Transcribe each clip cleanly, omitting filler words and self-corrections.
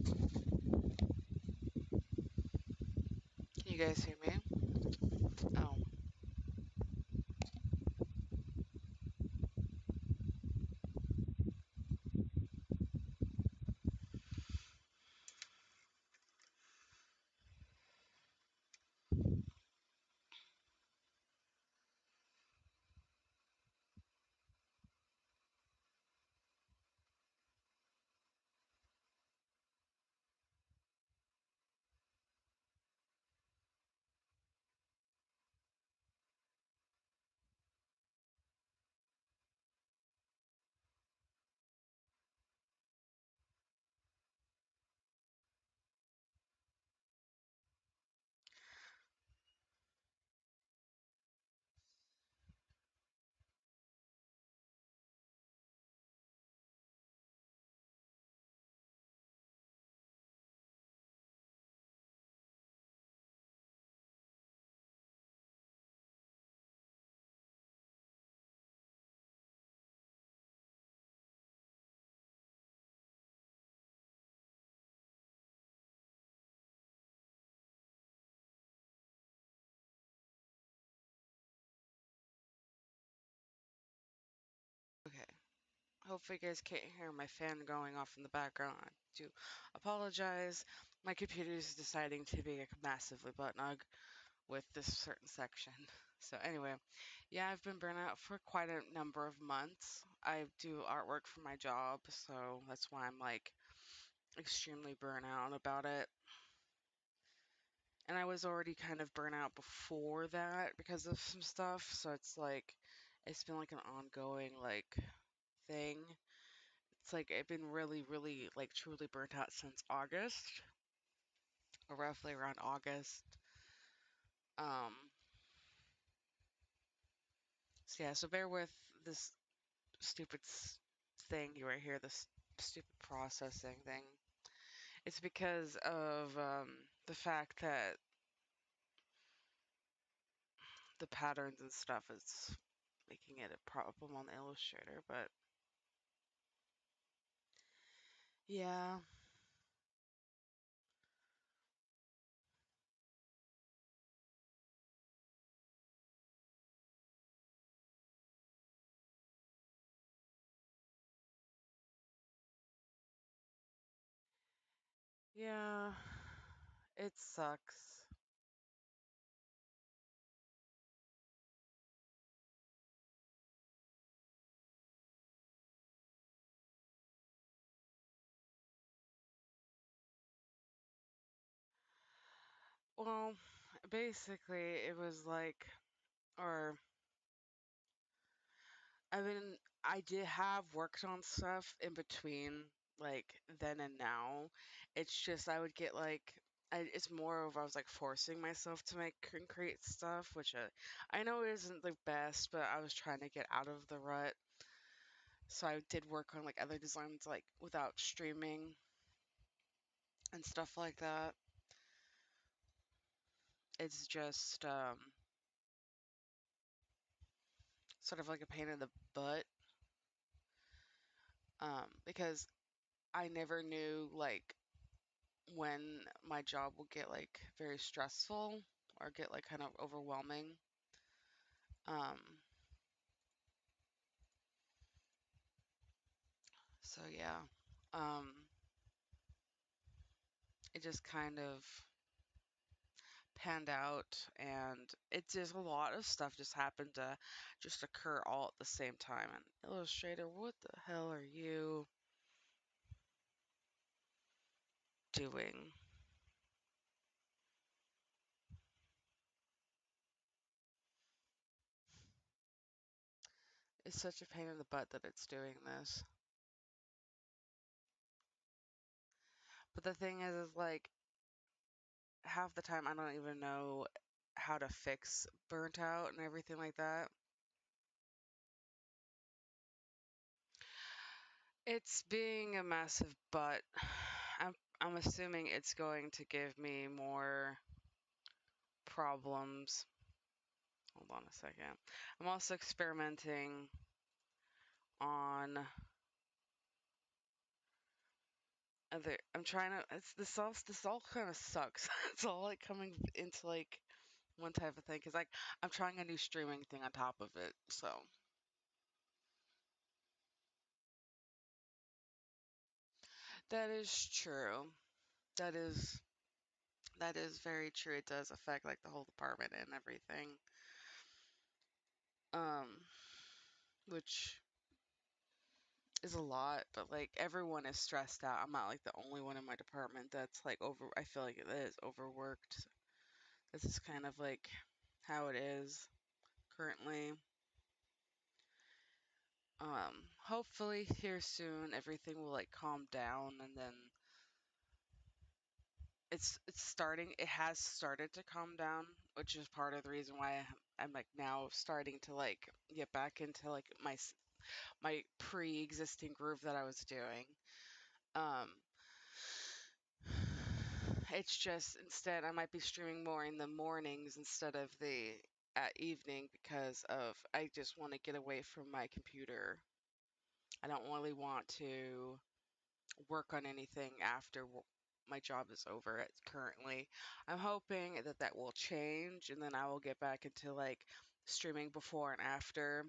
Can you guys hear me? Oh, okay. Hopefully, you guys can't hear my fan going off in the background. I do apologize. My computer is deciding to be massively butt nug with this certain section. So, anyway, yeah, I've been burnt out for quite a number of months. I do artwork for my job, so that's why I'm like extremely burnt out about it. And I was already kind of burnt out before that because of some stuff, so it's been like an ongoing like thing. It's like I've been really, really like truly burnt out since August, or roughly around August. Um, so yeah, so bear with this stupid thing you right here, this stupid processing thing. It's because of the fact that the patterns and stuff is making it a problem on the Illustrator, but yeah. Yeah, it sucks. Well, basically, it was like, or I mean, I did have worked on stuff in between, like then and now. It's just I would get it's more of I was like forcing myself to make and create stuff, which I know isn't the best, but I was trying to get out of the rut. So I did work on like other designs, like without streaming and stuff like that. It's just sort of like a pain in the butt, because I never knew like when my job will get like very stressful or get like kind of overwhelming. Um, so yeah, um, it just kind of panned out, and it just a lot of stuff just happened to just occur all at the same time. And Illustrator, what the hell are you doing? It's such a pain in the butt that it's doing this. But the thing is like half the time I don't even know how to fix burnt out and everything like that. It's being a massive butt. I'm assuming it's going to give me more problems. Hold on a second. I'm also experimenting on I'm trying to. It's this all kind of sucks. It's all like coming into like one type of thing because like I'm trying a new streaming thing on top of it. So that is true. That is that is very true. It does affect like the whole department and everything. Um, which is a lot, but like everyone is stressed out. I'm not like the only one in my department that's like over. I feel like it is overworked. This is kind of like how it is currently. Hopefully here soon everything will like calm down and then it's starting. It has started to calm down, which is part of the reason why I'm like now starting to like get back into like my pre-existing groove that I was doing. Um, it's just instead I might be streaming more in the mornings instead of the at evening because of I just want to get away from my computer. I don't really want to work on anything after my job is over at currently. I'm hoping that that will change and then I will get back into like streaming before and after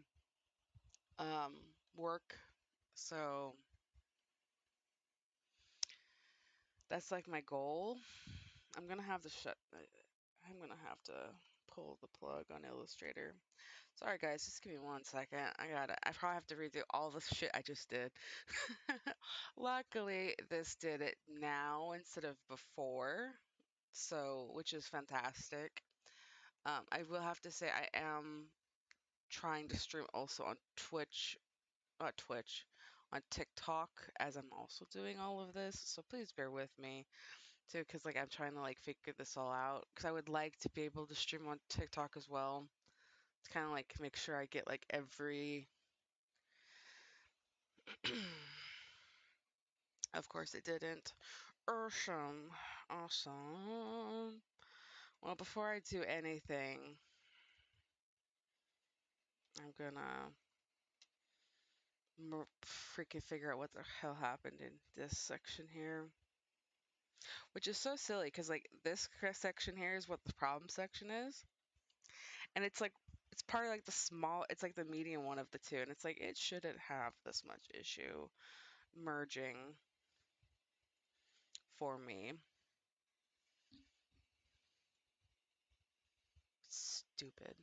um work. So that's like my goal. I'm gonna have to shut. I'm gonna have to pull the plug on Illustrator. Sorry guys, just give me 1 second. I probably have to redo all the shit I just did. Luckily, this did it now instead of before, so which is fantastic. I will have to say I am trying to stream also on Twitch, on TikTok as I'm also doing all of this. So please bear with me too, because like I'm trying to like figure this all out. Because I would like to be able to stream on TikTok as well. To kind of like make sure I get like every. Of course, it didn't. Awesome, awesome. Well, before I do anything, I'm gonna freaking figure out what the hell happened in this section here, which is so silly because like this section here is what the problem section is, and it's like it's part of like it's like the medium one of the two, and it's like it shouldn't have this much issue merging for me. Stupid.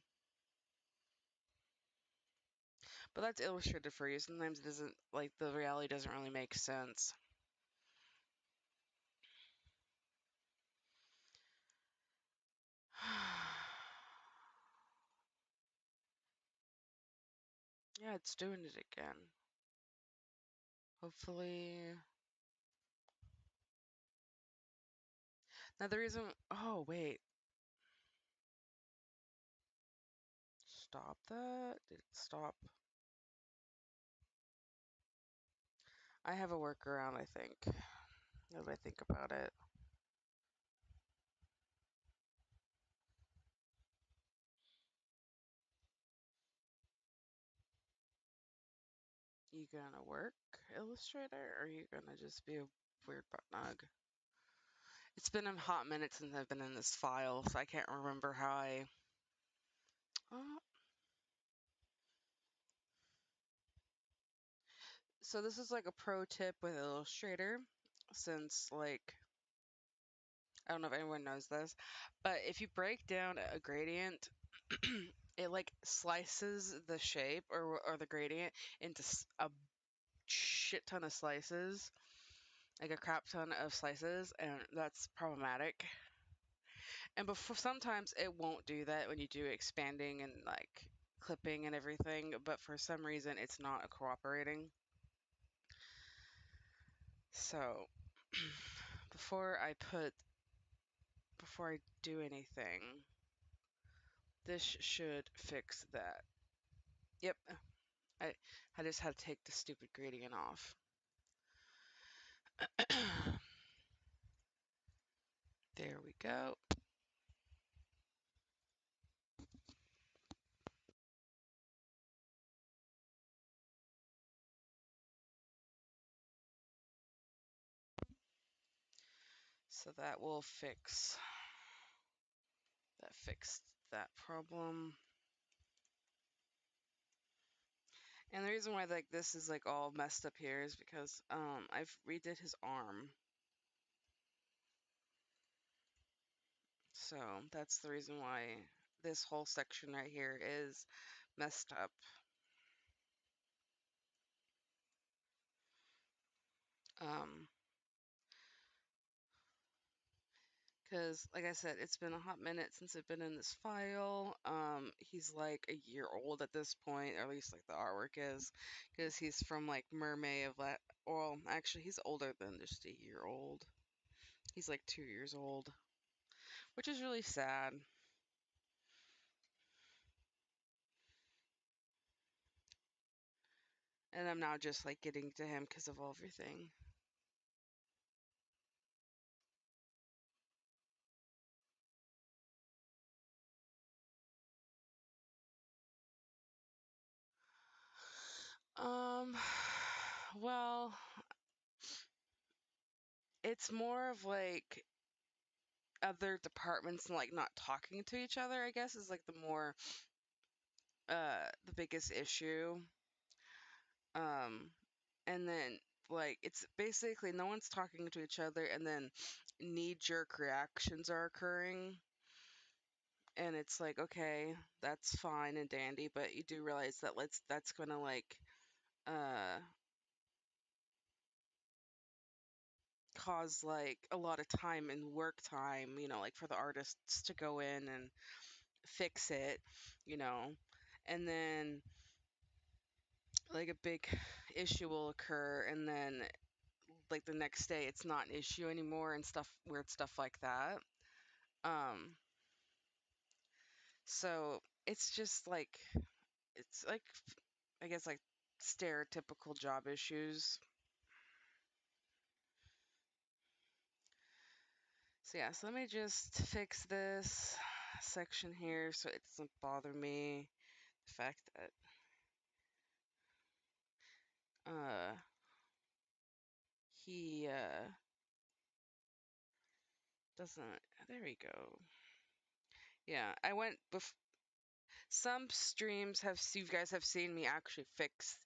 But that's illustrated for you. Sometimes it doesn't like the reality doesn't really make sense. Yeah, it's doing it again. Hopefully. Now the reason. Oh wait. Stop that. Did it stop? I have a workaround. I think. Now that I think about it. You gonna work Illustrator, or are you gonna just be a weird butt nug? It's been a hot minute since I've been in this file, so I can't remember how I. Uh, so this is like a pro tip with Illustrator, since like I don't know if anyone knows this, but if you break down a gradient, it like slices the shape or the gradient into a shit ton of slices, like a crap ton of slices, and that's problematic. And before sometimes it won't do that when you do expanding and like clipping and everything, but for some reason it's not cooperating. So before I put before I do anything, this should fix that. Yep, I I just had to take the stupid gradient off. There we go. So that will fixed that problem. And the reason why like this is like all messed up here is because I've redid his arm. So that's the reason why this whole section right here is messed up. Um, because like I said, it's been a hot minute since I've been in this file. He's like a year old at this point, or at least like the artwork is, because he's from like Mermaid of that. Well, actually, he's older than just a year old. He's like 2 years old, which is really sad. And I'm now just like getting to him because of everything. Um, well, it's more of like other departments like not talking to each other, I guess, is like the biggest issue. Um, and then like it's basically no one's talking to each other, and then knee-jerk reactions are occurring, and it's like okay, that's fine and dandy, but you do realize that that's gonna like uh cause like a lot of time and work time, like for the artists to go in and fix it, you know, and then like a big issue will occur, and then like the next day it's not an issue anymore and stuff, weird stuff like that. um so it's just like it's like I guess like stereotypical job issues. So yeah, so let me just fix this section here so it doesn't bother me, the fact that uh he doesn't. There we go. Yeah, I went some streams you guys have seen me actually fix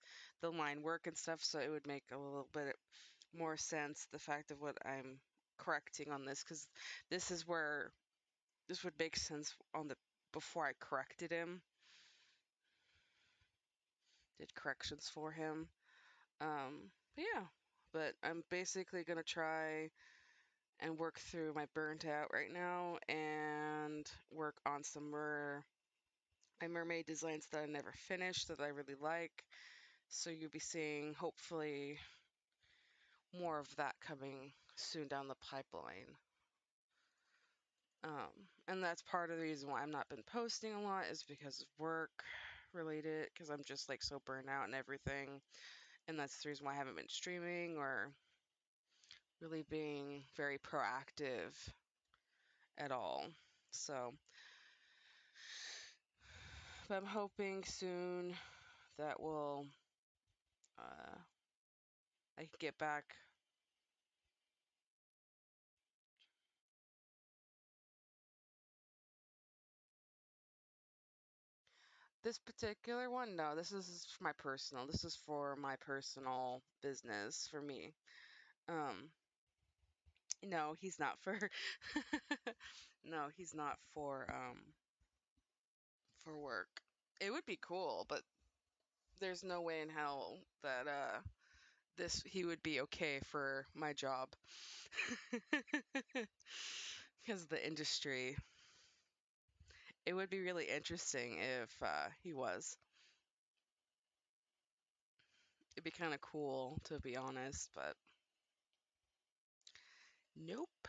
the line work and stuff, so it would make a little bit more sense, the fact of what I'm correcting on this, because this is where this would make sense on the before I corrected him, did corrections for him. But yeah, but I'm basically gonna try and work through my burnt out right now and work on some more my mermaid designs that I never finished that I really like. So you'll be seeing hopefully more of that coming soon down the pipeline. And that's part of the reason why I've not been posting a lot is because of work related, because I'm just like so burnt out and everything. And that's the reason why I haven't been streaming or really being very proactive at all. So, but I'm hoping soon that will I can get back. This particular one, no, this is for my personal. This is for my personal business for me. Um, no, he's not for no, he's not for work. It would be cool, but there's no way in hell that this he would be okay for my job. Because the industry. It would be really interesting if he was. It'd be kind of cool to be honest, but nope.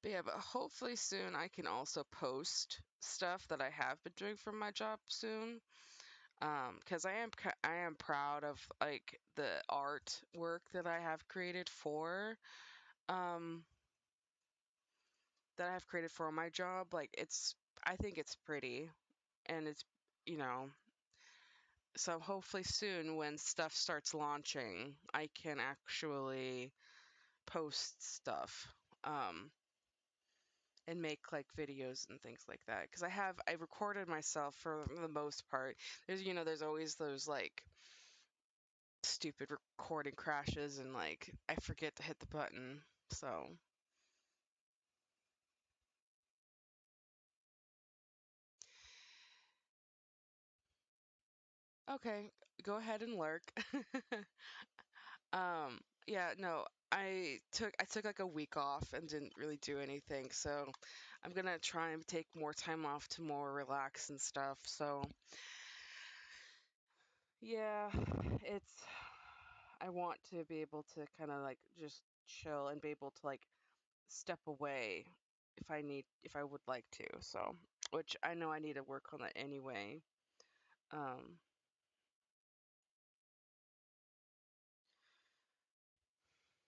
But yeah, but hopefully soon I can also post stuff that I have been doing for my job soon. Because I am proud of like the artwork that I have created for um that I have created for my job. Like it's I think it's pretty, and it's, you know, so hopefully soon when stuff starts launching, I can actually post stuff. And make like videos and things like that because I recorded myself for the most part. There's always those like stupid recording crashes and like I forget to hit the button. So okay, go ahead and lurk. Yeah, no, I took like a week off and didn't really do anything. So I'm gonna try and take more time off to more relax and stuff. So yeah, it's I want to be able to kind of like just chill and be able to like step away if I would like to. So, which I know I need to work on that anyway. Um,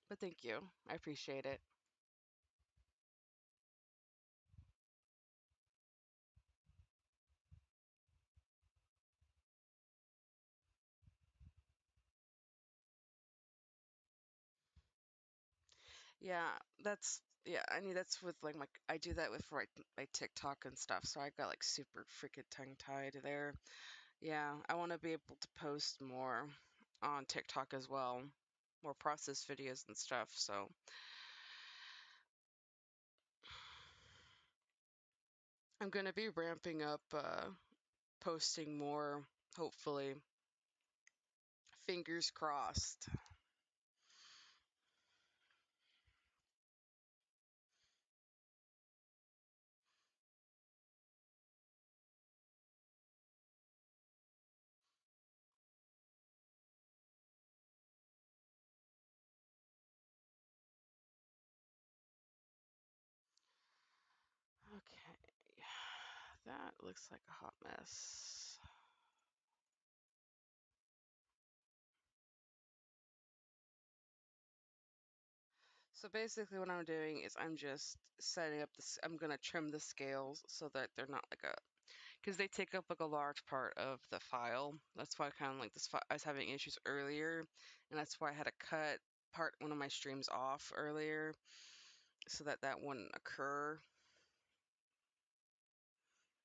but thank you. I appreciate it. Yeah, I mean that's with like I do that with my TikTok and stuff. So I got like super freaking tongue tied there. Yeah, I want to be able to post more on TikTok as well, more process videos and stuff. So I'm gonna be ramping up posting more, hopefully. Fingers crossed. Okay, that looks like a hot mess. So basically, what I'm doing is I'm just setting up this. I'm gonna trim the scales so that they're not like a, because they take up like a large part of the file. That's why kind of like I was having issues earlier, and that's why I had to cut one of my streams off earlier so that that wouldn't occur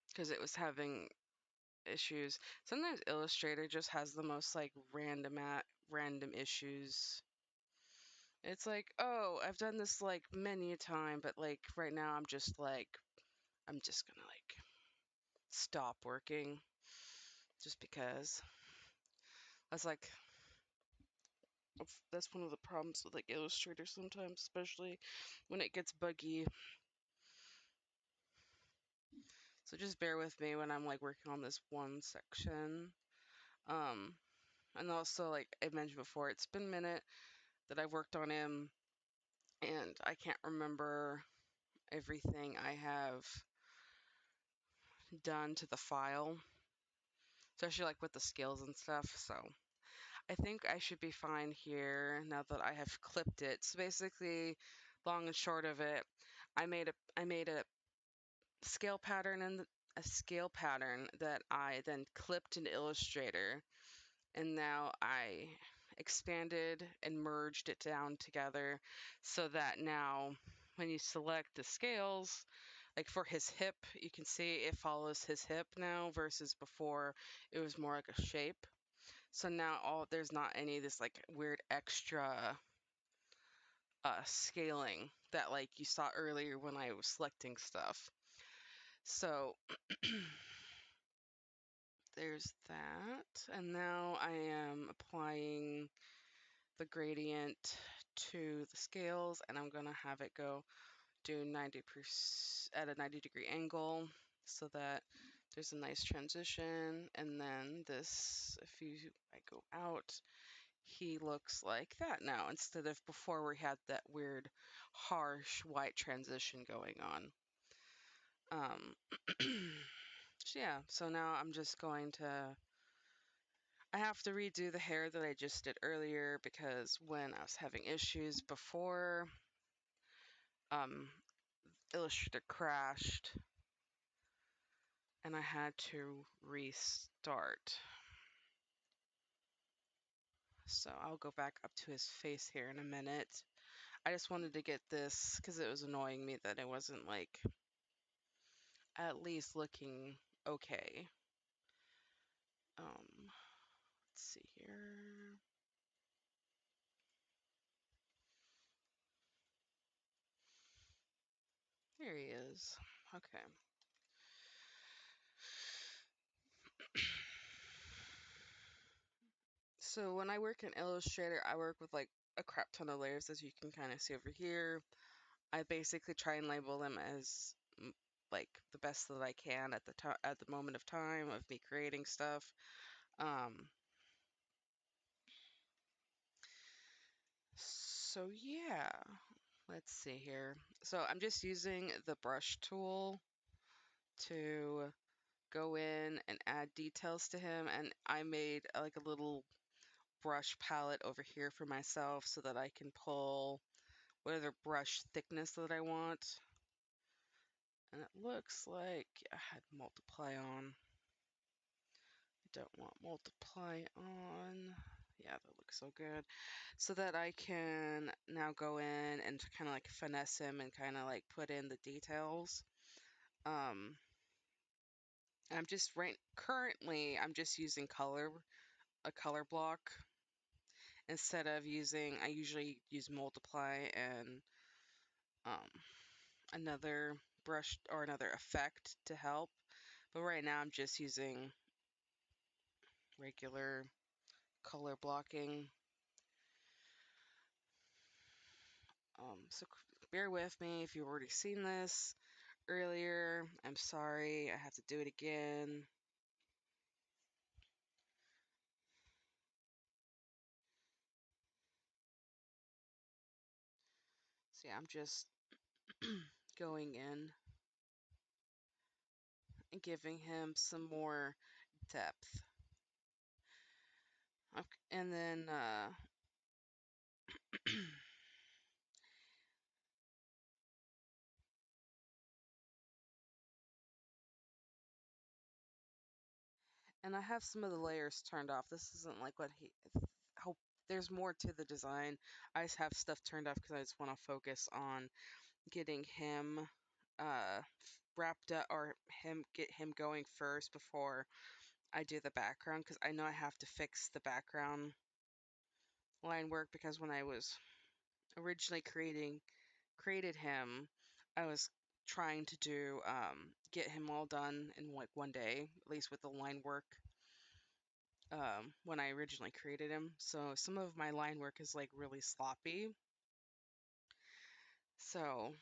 because it was having issues. Sometimes Illustrator just has the most like random issues. It's like, oh, I've done this like many a time, but like right now I'm just gonna like stop working just because. That's like that's one of the problems with like Illustrator sometimes, especially when it gets buggy. So just bear with me when I'm like working on this one section. Um, and also like I mentioned before, it's been a minute that I've worked on him, and I can't remember everything I have done to the file, especially like with the scales and stuff. So I think I should be fine here now that I have clipped it. So basically, long and short of it, I made a scale pattern and a scale pattern that I then clipped in Illustrator, and now I expanded and merged it down together so that now when you select the scales, like for his hip, you can see it follows his hip now versus before it was more like a shape. So now all there's not any of this like weird extra scaling that like you saw earlier when I was selecting stuff. So there's that. And now I am applying the gradient to the scales, and I'm gonna have it go do 90% at a 90-degree angle so that there's a nice transition. And then this, if you I go out, he looks like that now instead of before where he had that weird harsh white transition going on. Um, so yeah, so now I'm just going to I have to redo the hair that I just did earlier because when I was having issues before, um, Illustrator crashed and I had to restart. So I'll go back up to his face here in a minute. I just wanted to get this because it was annoying me that it wasn't like at least looking okay. Let's see here. Here he is. Okay. So when I work in Illustrator, I work with like a crap ton of layers, as you can kind of see over here. I basically try and label them as like the best that I can at the moment of time of me creating stuff. Um, so yeah, let's see here. So I'm just using the brush tool to go in and add details to him, and I made like a little brush palette over here for myself so that I can pull whatever brush thickness that I want. And it looks like I had multiply on. I don't want multiply on. Yeah, that looks so good. So that I can now go in and kind of like finesse him and kind of like put in the details. Um, currently I'm just using a color block instead of I usually use multiply and um, another brush or another effect to help. But right now I'm just using regular color blocking. So bear with me if you've already seen this earlier. I'm sorry, I have to do it again. So yeah, I'm just going in and giving him some more depth. Okay, and then and I have some of the layers turned off. This isn't like what he hope there's more to the design. I just have stuff turned off because I just want to focus on getting him uh wrapped up or get him going first before I do the background, because I know I have to fix the background line work, because when I was originally created him, I was trying to do get him all done in like one day, at least with the line work, when I originally created him. So some of my line work is like really sloppy. So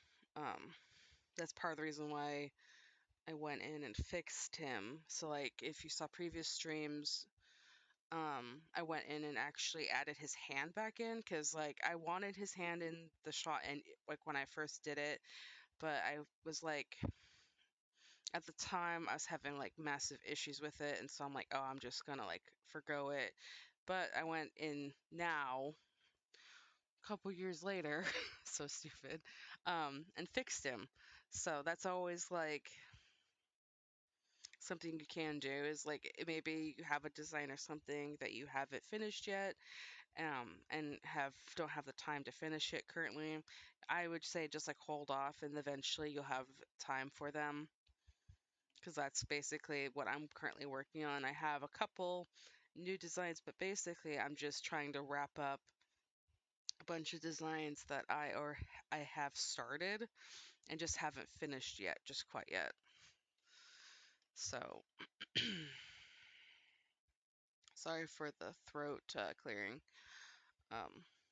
that's part of the reason why I went in and fixed him. So like if you saw previous streams, I went in and actually added his hand back in, because like I wanted his hand in the shot and like when I first did it, but I was like at the time I was having like massive issues with it, and so I'm like, oh, I'm just gonna like forgo it. But I went in now a couple years later, so stupid, and fixed him. So that's always like something you can do, is like maybe you have a design or something that you haven't finished yet, and don't have the time to finish it currently. I would say just like hold off, and eventually you'll have time for them, because that's basically what I'm currently working on. I have a couple new designs, but basically I'm just trying to wrap up a bunch of designs that I have started and just haven't finished yet, just quite yet. So sorry for the throat clearing.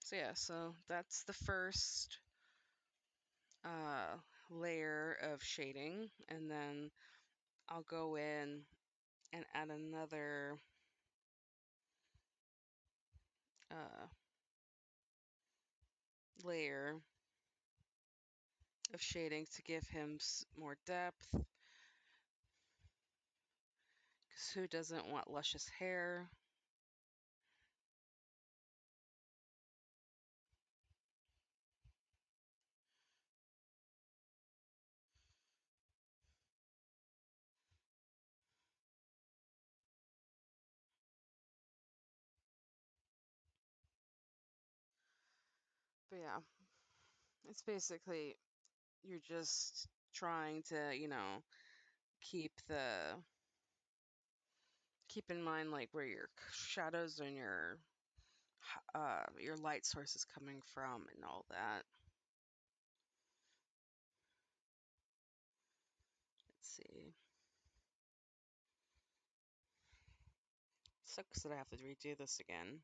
So yeah, so that's the first uh, layer of shading, and then I'll go in and add another uh, layer of shading to give him more depth, because who doesn't want luscious hair? But yeah, it's basically you're just trying to, keep the keep in mind like where your shadows and your light source is coming from and all that. Let's see. Sucks that I have to redo this again.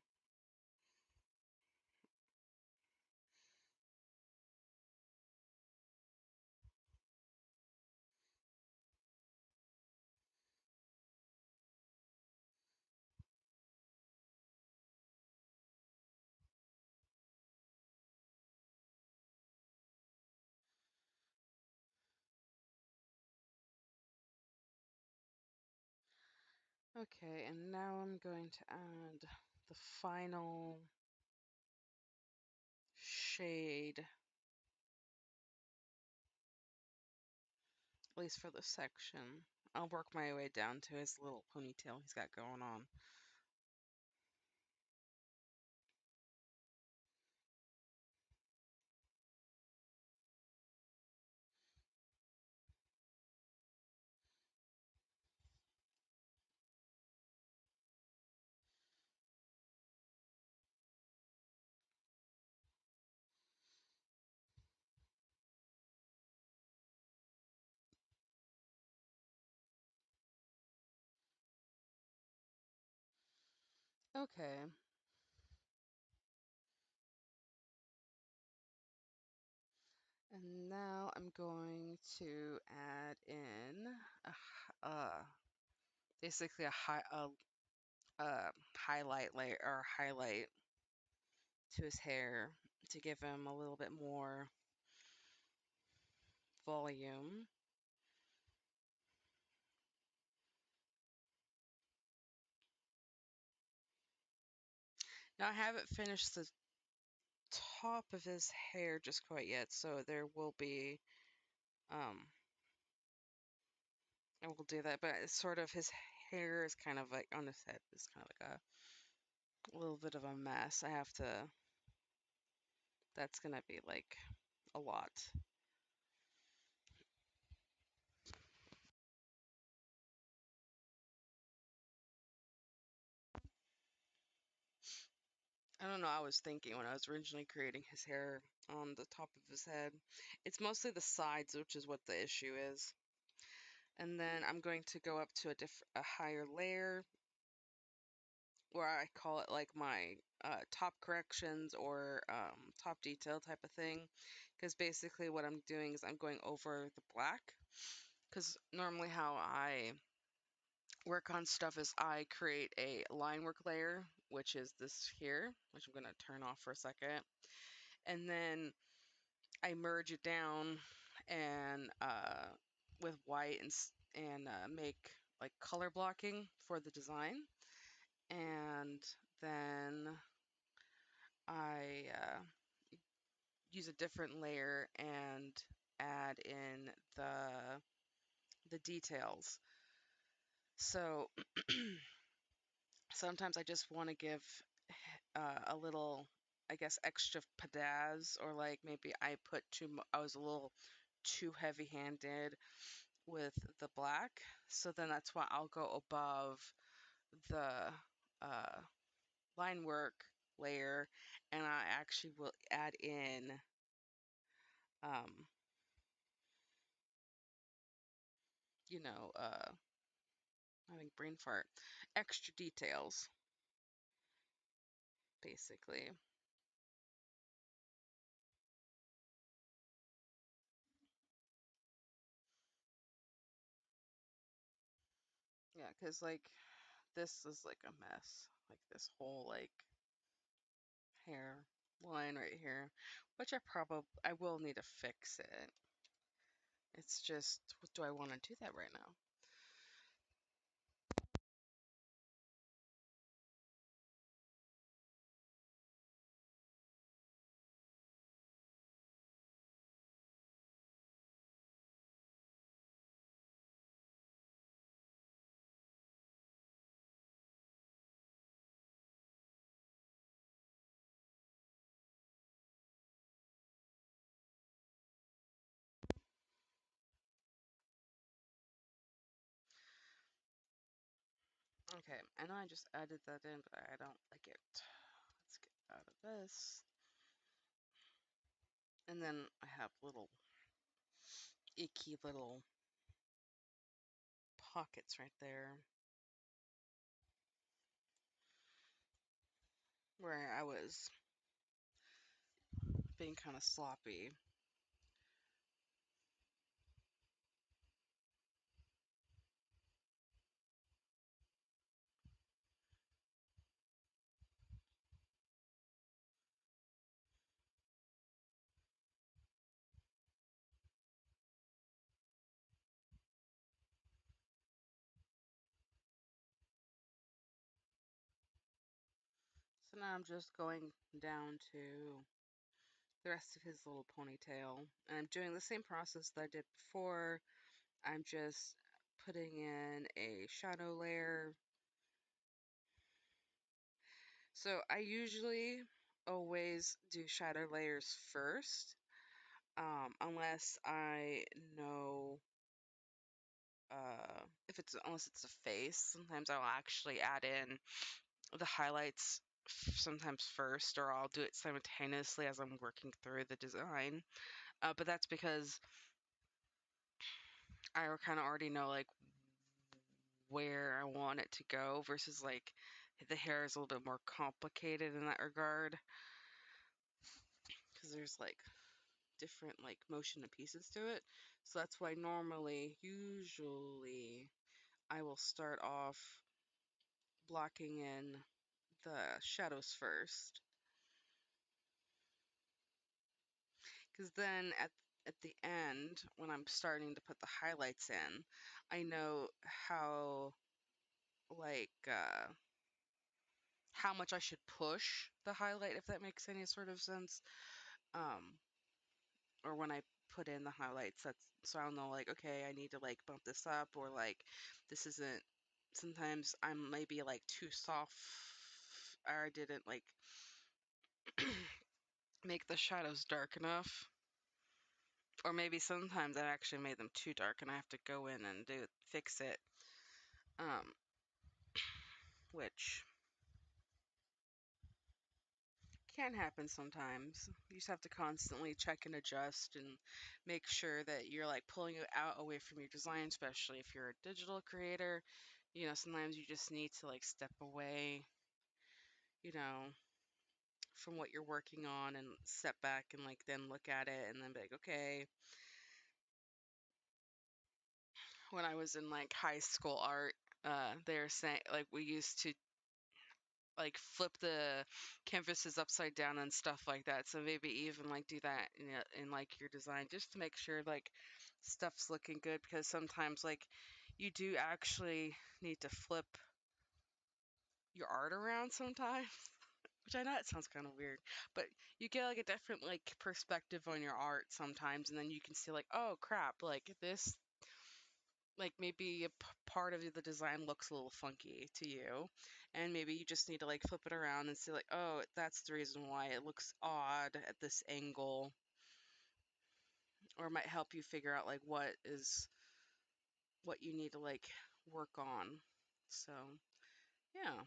Okay, and now I'm going to add the final shade, at least for the section. I'll work my way down to his little ponytail he's got going on. Okay. And now I'm going to add in uh, basically highlight layer or highlight to his hair to give him a little bit more volume. Now I haven't finished the top of his hair just quite yet, so there will be I will do that, but it's sort of his hair is kind of like on his head is kind of like a little bit of a mess. I have to that's gonna be like a lot. I don't know, I was thinking when I was originally creating his hair on the top of his head. It's mostly the sides, which is what the issue is. And then I'm going to go up to a higher layer where I call it like my top corrections or top detail type of thing. Because basically what I'm doing is I'm going over the black. Because normally how I work on stuff is I create a line work layer, which is this here, which I'm going to turn off for a second. And then I merge it down and with white and make like color blocking for the design. And then I use a different layer and add in the details. So sometimes I just want to give a little, I guess, extra pizzazz, or like maybe I was a little too heavy-handed with the black. So then that's why I'll go above the uh, line work layer, and I actually will add in um, you know, having brain fart, extra details, basically. Yeah, because like this is like a mess. Like this whole like hair line right here, which I will need to fix it. It's just, what do I want to do that right now? Okay, I know I just added that in, but I don't like it. Let's get out of this. And then I have little icky little pockets right there where I was being kind of sloppy. So now I'm just going down to the rest of his little ponytail. And I'm doing the same process that I did before. I'm just putting in a shadow layer. So I usually always do shadow layers first, unless I know if it's unless it's a face. Sometimes I'll actually add in the highlights sometimes first, or I'll do it simultaneously as I'm working through the design. But that's because I kind of already know like where I want it to go versus like the hair is a little bit more complicated in that regard because there's like different like motion and pieces to it. So that's why usually I will start off blocking in the shadows first, because then at the end when I'm starting to put the highlights in, I know how like how much I should push the highlight, if that makes any sort of sense. Um, or when I put in the highlights, that's so I'll know like, okay, I need to like bump this up, or like this isn't. Sometimes I'm maybe like too soft, or I didn't like make the shadows dark enough, or maybe sometimes I actually made them too dark, and I have to go in and fix it. Um, which can happen sometimes. You just have to constantly check and adjust and make sure that you're like pulling it out away from your design, especially if you're a digital creator. Sometimes you just need to like step away, you know, from what you're working on and step back and like then look at it and then be like, okay. When I was in like high school art, they're saying like we used to like flip the canvases upside down and stuff like that. So maybe even like do that in like your design just to make sure like stuff's looking good, because sometimes like you do actually need to flip your art around sometimes. Which I know it sounds kind of weird, but you get like a different like perspective on your art sometimes, and then you can see like, oh crap, like this, like maybe part of the design looks a little funky to you, and maybe you just need to like flip it around and see like, oh, that's the reason why it looks odd at this angle, or it might help you figure out like what you need to like work on. So yeah,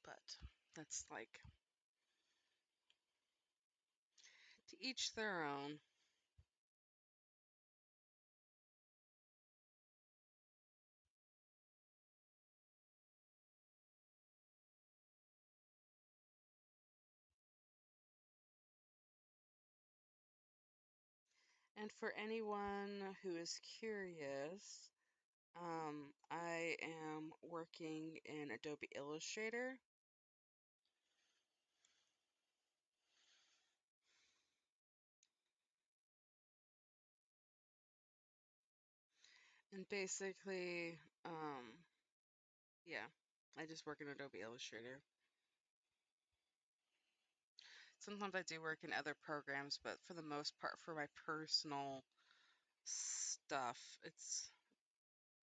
but that's like to each their own. And for anyone who is curious, I am working in Adobe Illustrator. And basically, yeah, I just work in Adobe Illustrator. Sometimes I do work in other programs, but for the most part, for my personal stuff, it's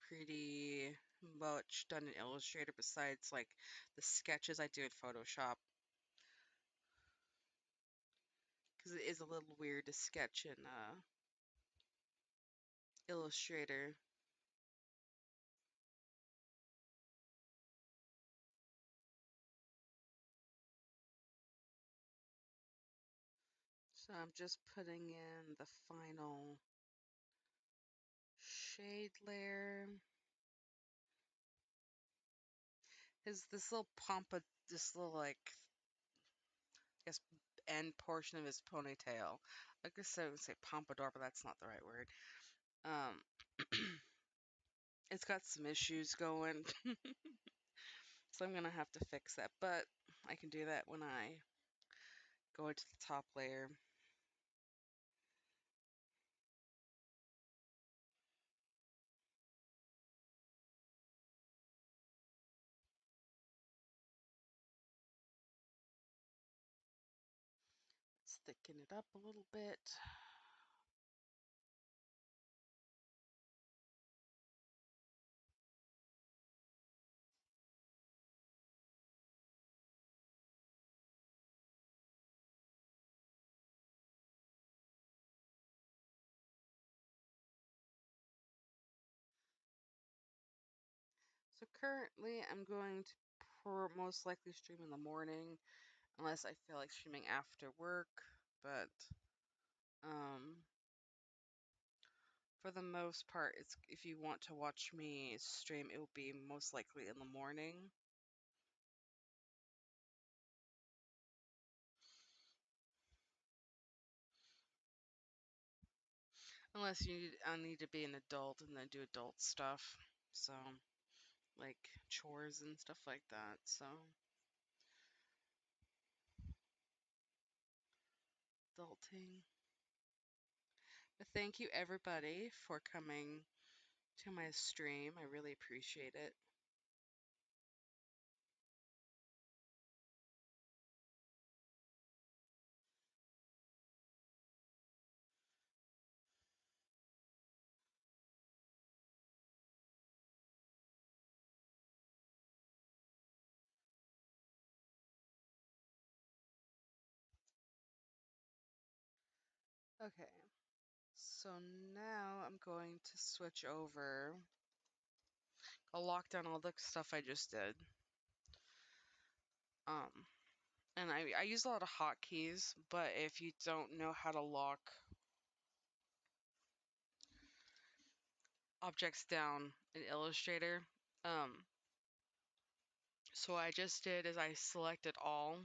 pretty much done in Illustrator, besides like the sketches I do in Photoshop, because it is a little weird to sketch in Illustrator. So I'm just putting in the final shade layer. This little this little like, I guess, end portion of his ponytail. Like I said, I would say pompadour, but that's not the right word. Um, it's got some issues going, so I'm gonna have to fix that. But I can do that when I go into the top layer. Let's thicken it up a little bit. So currently I'm going to most likely stream in the morning, unless I feel like streaming after work. But um, for the most part, it's if you want to watch me stream, it will be most likely in the morning. Unless I need to be an adult and then do adult stuff. So, like chores and stuff like that. So, adulting. But thank you everybody for coming to my stream. I really appreciate it. Okay. So now I'm going to switch over. I'll lock down all the stuff I just did. Um, and I use a lot of hotkeys, but if you don't know how to lock objects down in Illustrator, so what I just did is I selected all,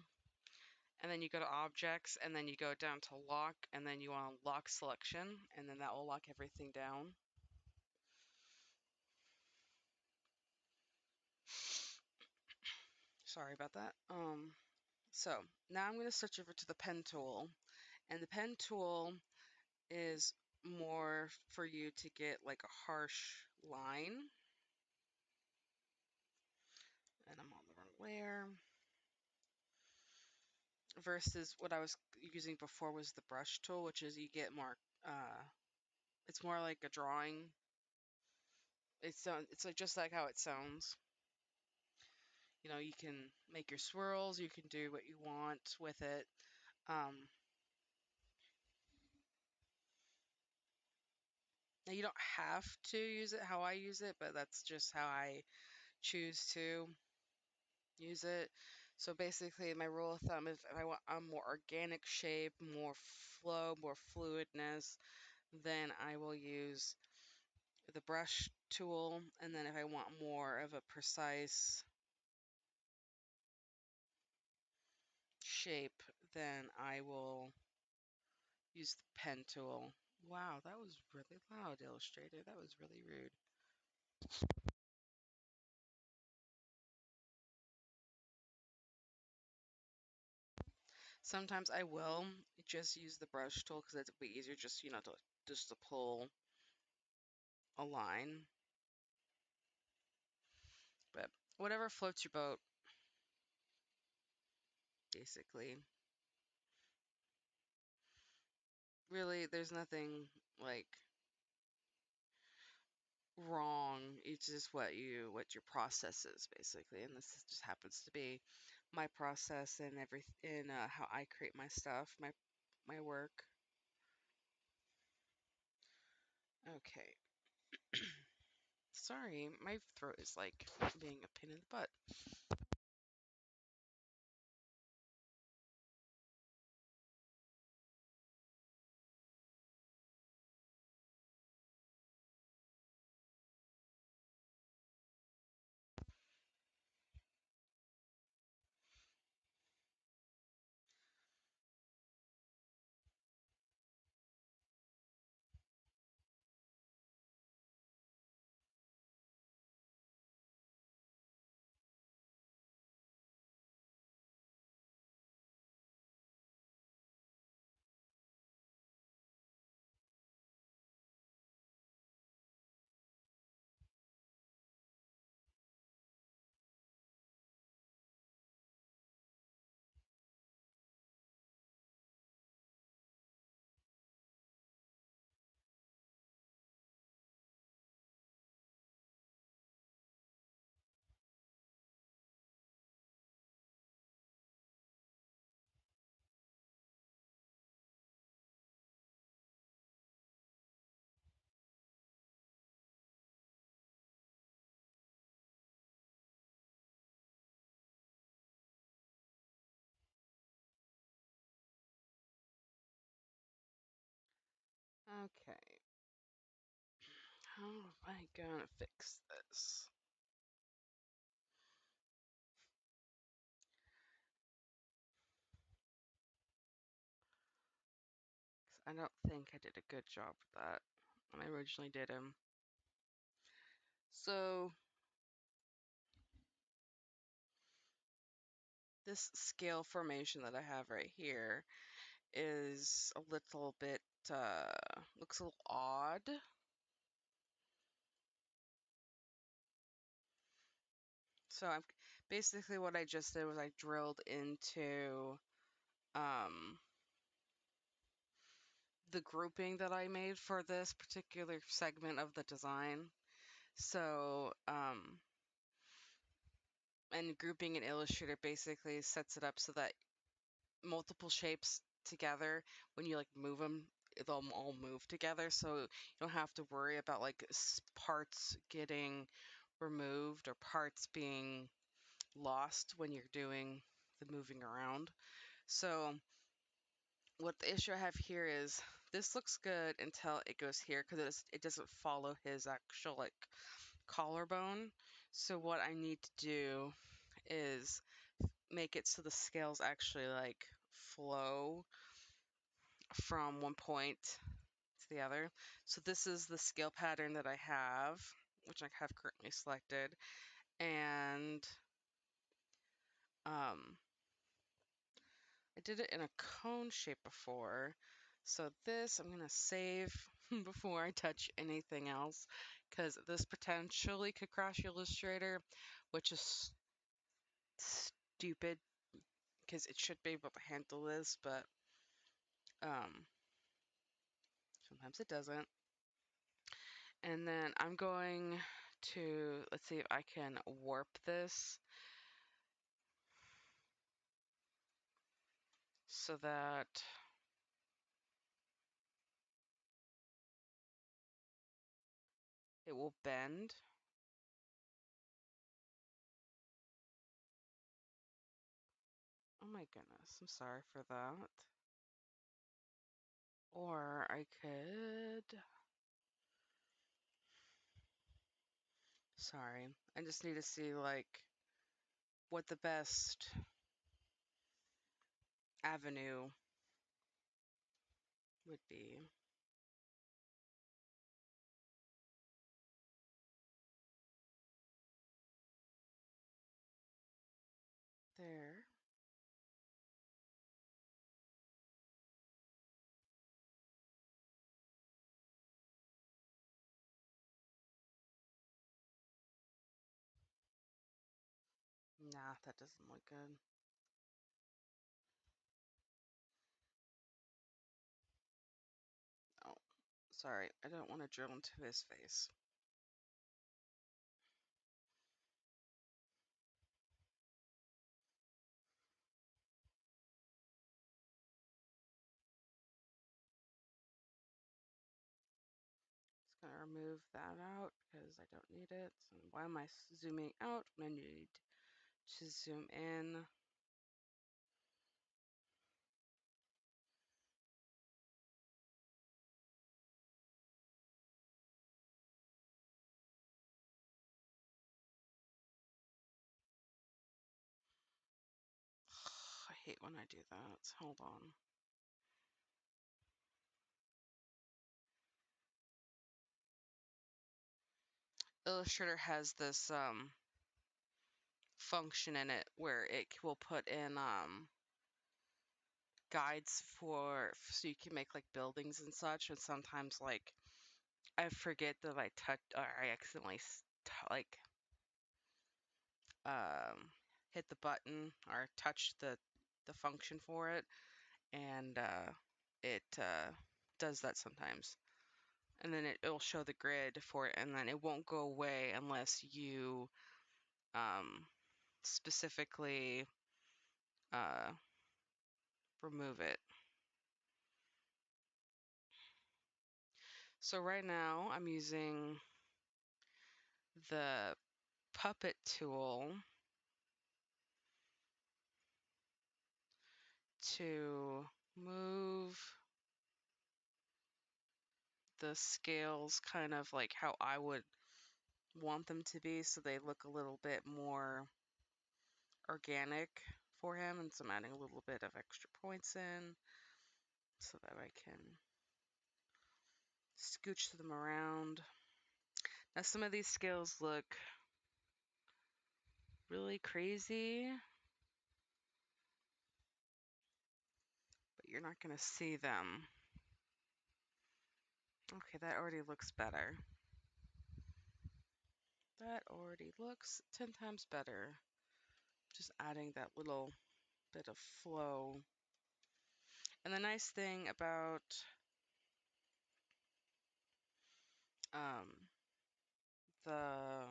and then you go to objects, and then you go down to lock, and then you want to lock selection, and then that will lock everything down. Sorry about that. So now I'm going to switch over to the pen tool, and the pen tool is more for you to get like a harsh line. And I'm on the wrong layer. Versus what I was using before was the brush tool, which is you get more, it's more like a drawing. It's like just like how it sounds. You know, you can make your swirls, you can do what you want with it. Now you don't have to use it how I use it, but that's just how I choose to use it. So basically, my rule of thumb is if I want a more organic shape, more flow, more fluidness, then I will use the brush tool. And then if I want more of a precise shape, then I will use the pen tool. Wow, that was really loud, Illustrator. That was really rude. Sometimes I will just use the brush tool because it's a bit easier just, to pull a line. But whatever floats your boat, basically. Really, there's nothing like wrong. It's just what your process is, basically. And this just happens to be my process and how I create my stuff, my work. Okay. Sorry, my throat is like being a pin in the butt. Okay. How am I gonna fix this? 'Cause I don't think I did a good job with that when I originally did him. So this scale formation that I have right here is a little bit, looks a little odd. So I'm basically what I just did was I drilled into the grouping that I made for this particular segment of the design. So and grouping in Illustrator basically sets it up so that multiple shapes together, when you like move them, they'll all move together. So you don't have to worry about like parts getting removed or parts being lost when you're doing the moving around. So what the issue I have here is this looks good until it goes here because it doesn't follow his actual like collarbone. So what I need to do is make it so the scales actually like flow from one point to the other. So this is the scale pattern that I have, which I have currently selected, and I did it in a cone shape before. So this I'm gonna save before I touch anything else, because this potentially could crash Illustrator, which is stupid because it should be able to handle this, but sometimes it doesn't. And then I'm going to, let's see if I can warp this so that it will bend. Oh my goodness, I'm sorry for that. Or I could, sorry, I just need to see like what the best avenue would be. There. Nah, that doesn't look good. Oh, sorry, I don't want to drill into his face. Just gonna remove that out because I don't need it. So why am I zooming out when I need to zoom in? I hate when I do that. Hold on. Illustrator has this function in it where it will put in guides for so you can make like buildings and such, and sometimes like I forget that I touched or I accidentally like hit the button or touch the function for it, and it does that sometimes. And then it'll show the grid for it, and then it won't go away unless you specifically remove it. So right now I'm using the puppet tool to move the scales kind of like how I would want them to be, so they look a little bit more organic for him. And so I'm adding a little bit of extra points in so that I can scooch them around. Now some of these scales look really crazy, but you're not going to see them. Okay, that already looks better. That already looks 10 times better. Just adding that little bit of flow. And the nice thing about um, the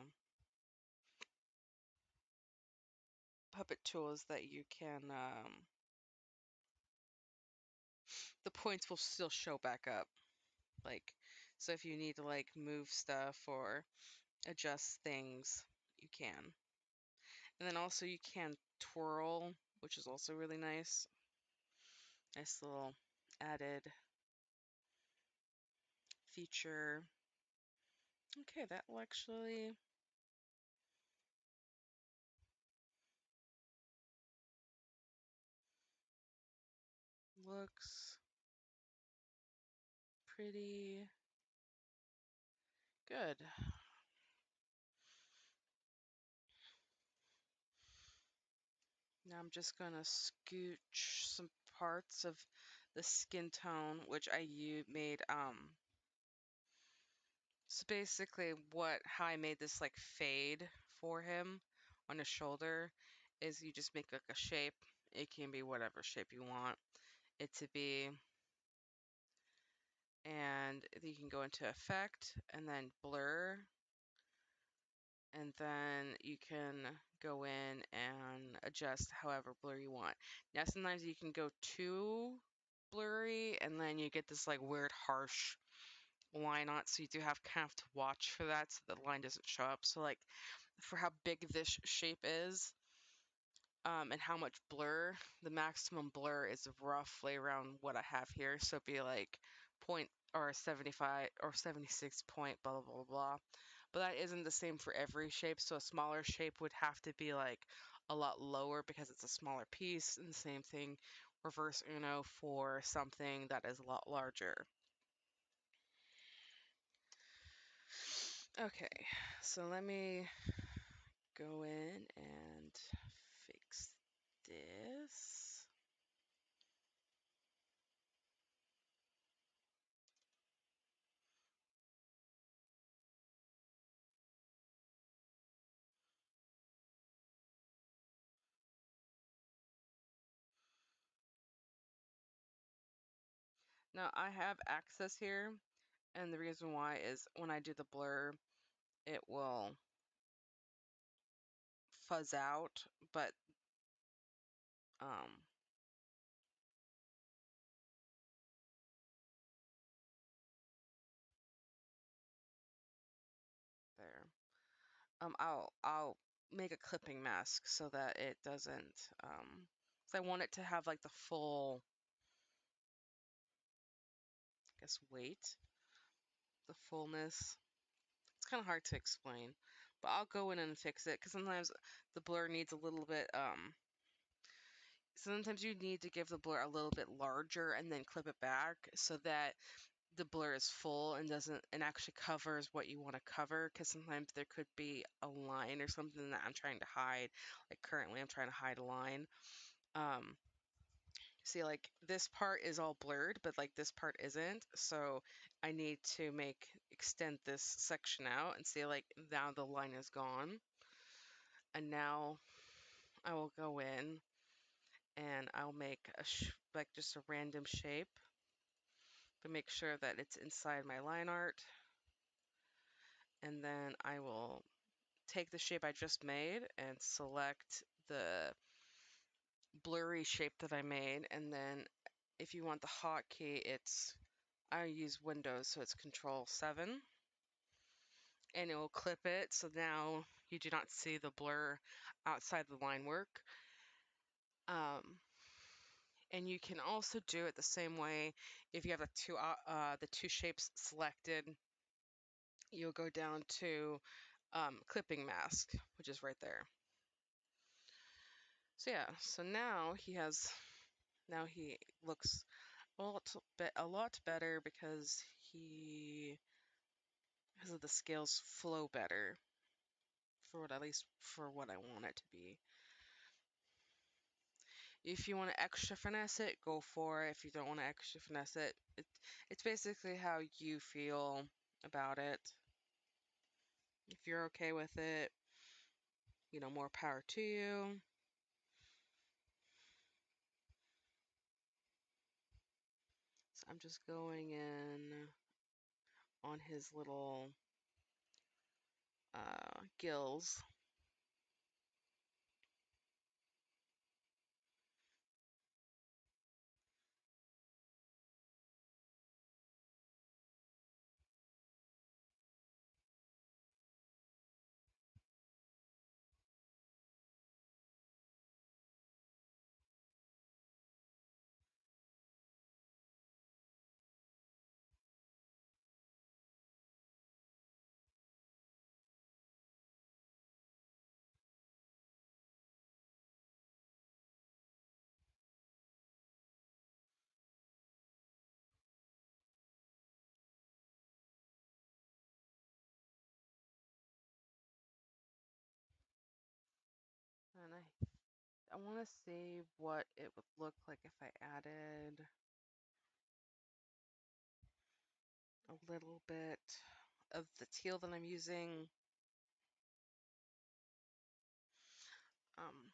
puppet tool is that you can, the points will still show back up. Like, so if you need to like move stuff or adjust things, you can. And then also you can twirl, which is also really nice. Nice little added feature. Okay, that will actually looks pretty good. Now I'm just gonna scooch some parts of the skin tone, which made so basically how I made this like fade for him on his shoulder is you just make like a shape. It can be whatever shape you want it to be. And you can go into effect and then blur, and then you can go in and adjust however blurry you want. Now sometimes you can go too blurry and then you get this like weird harsh line on it, so you do have kind of to watch for that so the line doesn't show up. So like for how big this shape is, and how much blur, the maximum blur is roughly around what I have here. So it'd be like point or 75 or 76 point blah blah blah blah. But that isn't the same for every shape. So a smaller shape would have to be like a lot lower because it's a smaller piece. And the same thing reverse Uno for something that is a lot larger. Okay, so let me go in and fix this. Now I have access here, and the reason why is when I do the blur, it will fuzz out, but um, there. I'll make a clipping mask so that it doesn't, 'cause I want it to have like the full, I guess, weight, the fullness. It's kind of hard to explain, but I'll go in and fix it because sometimes the blur needs a little bit, sometimes you need to give the blur a little bit larger and then clip it back so that the blur is full and doesn't and actually covers what you want to cover, because sometimes there could be a line or something that I'm trying to hide. Like currently I'm trying to hide a line. Um, See, like this part is all blurred, but like this part isn't. So I need to extend this section out and see like now the line is gone. And now I will go in and I'll make like just a random shape, but make sure that it's inside my line art. And then I will take the shape I just made and select the blurry shape that I made. And then if you want the hotkey, I use Windows, so it's Control 7. And it will clip it, so now you do not see the blur outside the line work. Um, And you can also do it the same way if you have the two shapes selected. You'll go down to clipping mask, which is right there. So yeah, so now he looks a lot better because the scales flow better at least for what I want it to be. If you want to extra finesse it, go for it. If you don't want to extra finesse it, it's basically how you feel about it. If you're okay with it, more power to you. So I'm just going in on his little gills. And I want to see what it would look like if I added a little bit of the teal that I'm using. Um,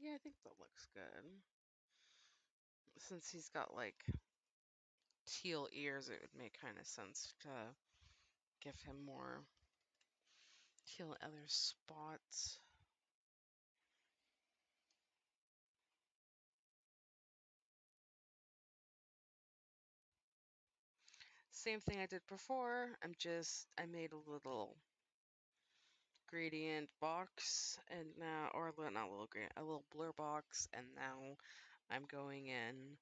yeah, I think that looks good. Since he's got like teal ears, it would make kind of sense to give him more teal in other spots. Same thing I did before. I made a little gradient box and now, or not a little gradient, a little blur box, and now I'm going in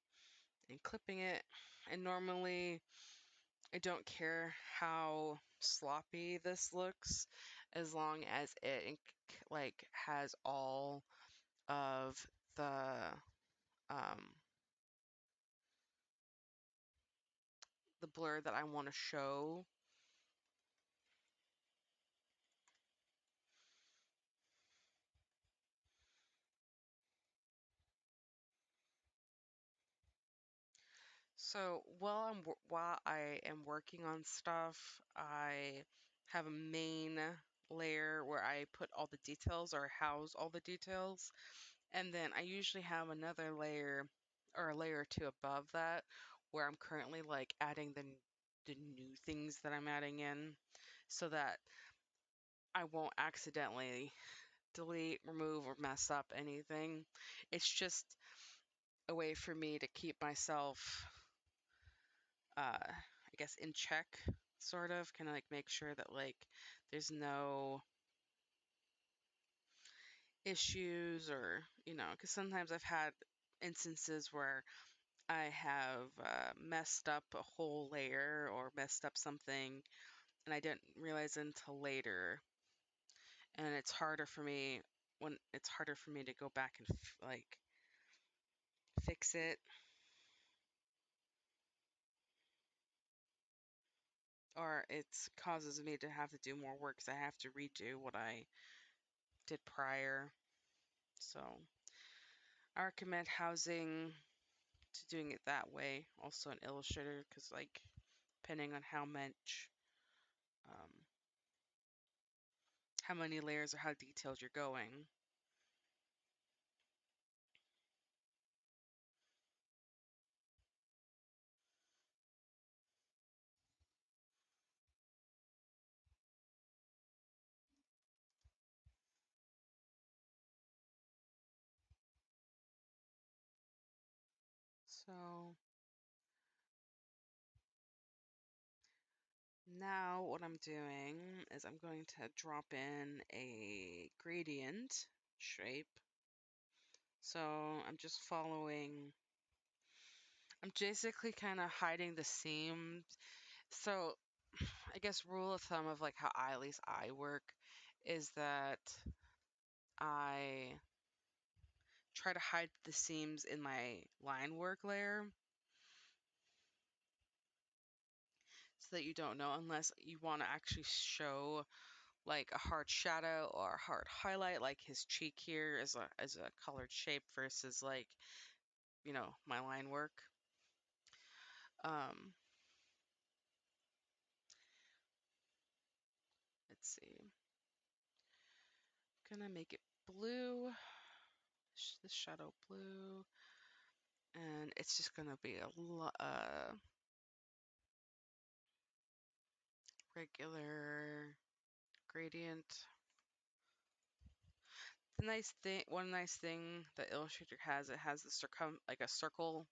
and clipping it. And normally I don't care how sloppy this looks as long as it like has all of um the blur that I want to show. So while I am working on stuff, I have a main layer where I put all the details or house all the details, and then I usually have another layer or a layer or two above that where I'm currently like adding the new things that I'm adding in so that I won't accidentally delete, remove, or mess up anything. It's just a way for me to keep myself I guess in check, sort of, kind of like make sure that like there's no issues or because sometimes I've had instances where I have messed up a whole layer or messed up something and I didn't realize until later, and it's harder for me to go back and like fix it, or it causes me to have to do more work because I have to redo what I did prior. So I recommend housing to doing it that way, also in Illustrator, because like depending on um, how many layers or how detailed you're going. So now what I'm doing is I'm going to drop in a gradient shape. So I'm just following, I'm basically kind of hiding the seams. So I guess rule of thumb of like how at least I work is that I try to hide the seams in my line work layer so that you don't know unless you want to actually show like a hard shadow or a hard highlight, like his cheek here is a colored shape versus like, you know, my line work. Um, let's see. Gonna make it blue, the shadow blue, and it's just gonna be a regular gradient. The nice thing, one nice thing that Illustrator has, it has the like a circle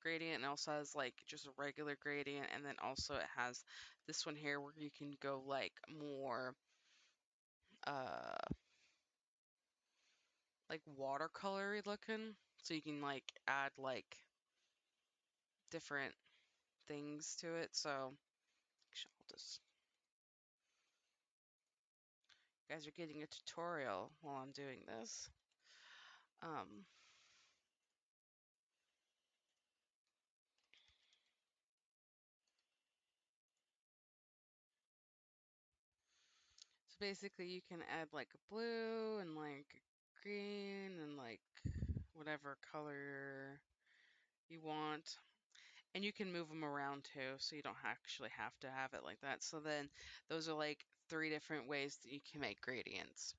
gradient, and also has like just a regular gradient, and then also it has this one here where you can go like more uh like watercolory looking, so you can like add like different things to it. So actually, I'll just, you guys are getting a tutorial while I'm doing this. Um, so basically you can add like a blue and like green and like whatever color you want. And you can move them around too, so you don't actually have to have it like that. So then those are like 3 different ways that you can make gradients.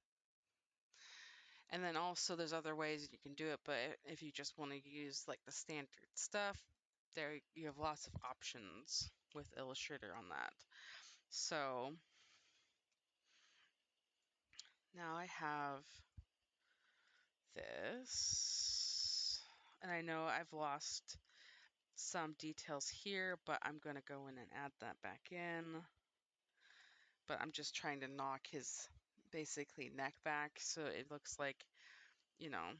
And then also there's other ways that you can do it, but if you just want to use like the standard stuff, there you have lots of options with Illustrator on that. So now I have this, and I know I've lost some details here, but I'm going to go in and add that back in. But I'm just trying to knock his basically neck back so it looks like, you know,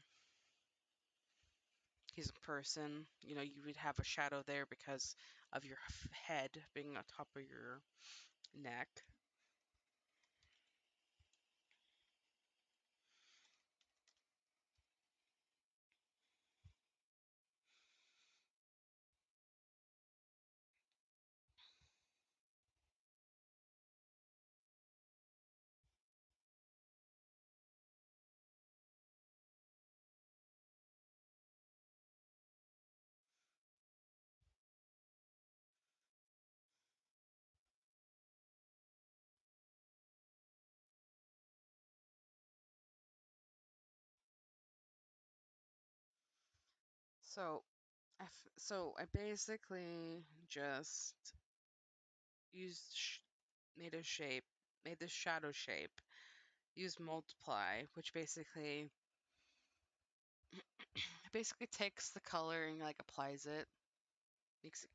he's a person. You know, you would have a shadow there because of your head being on top of your neck. So I basically just used made a shape, made this shadow shape, used multiply, which basically takes the color and like applies it. Makes it,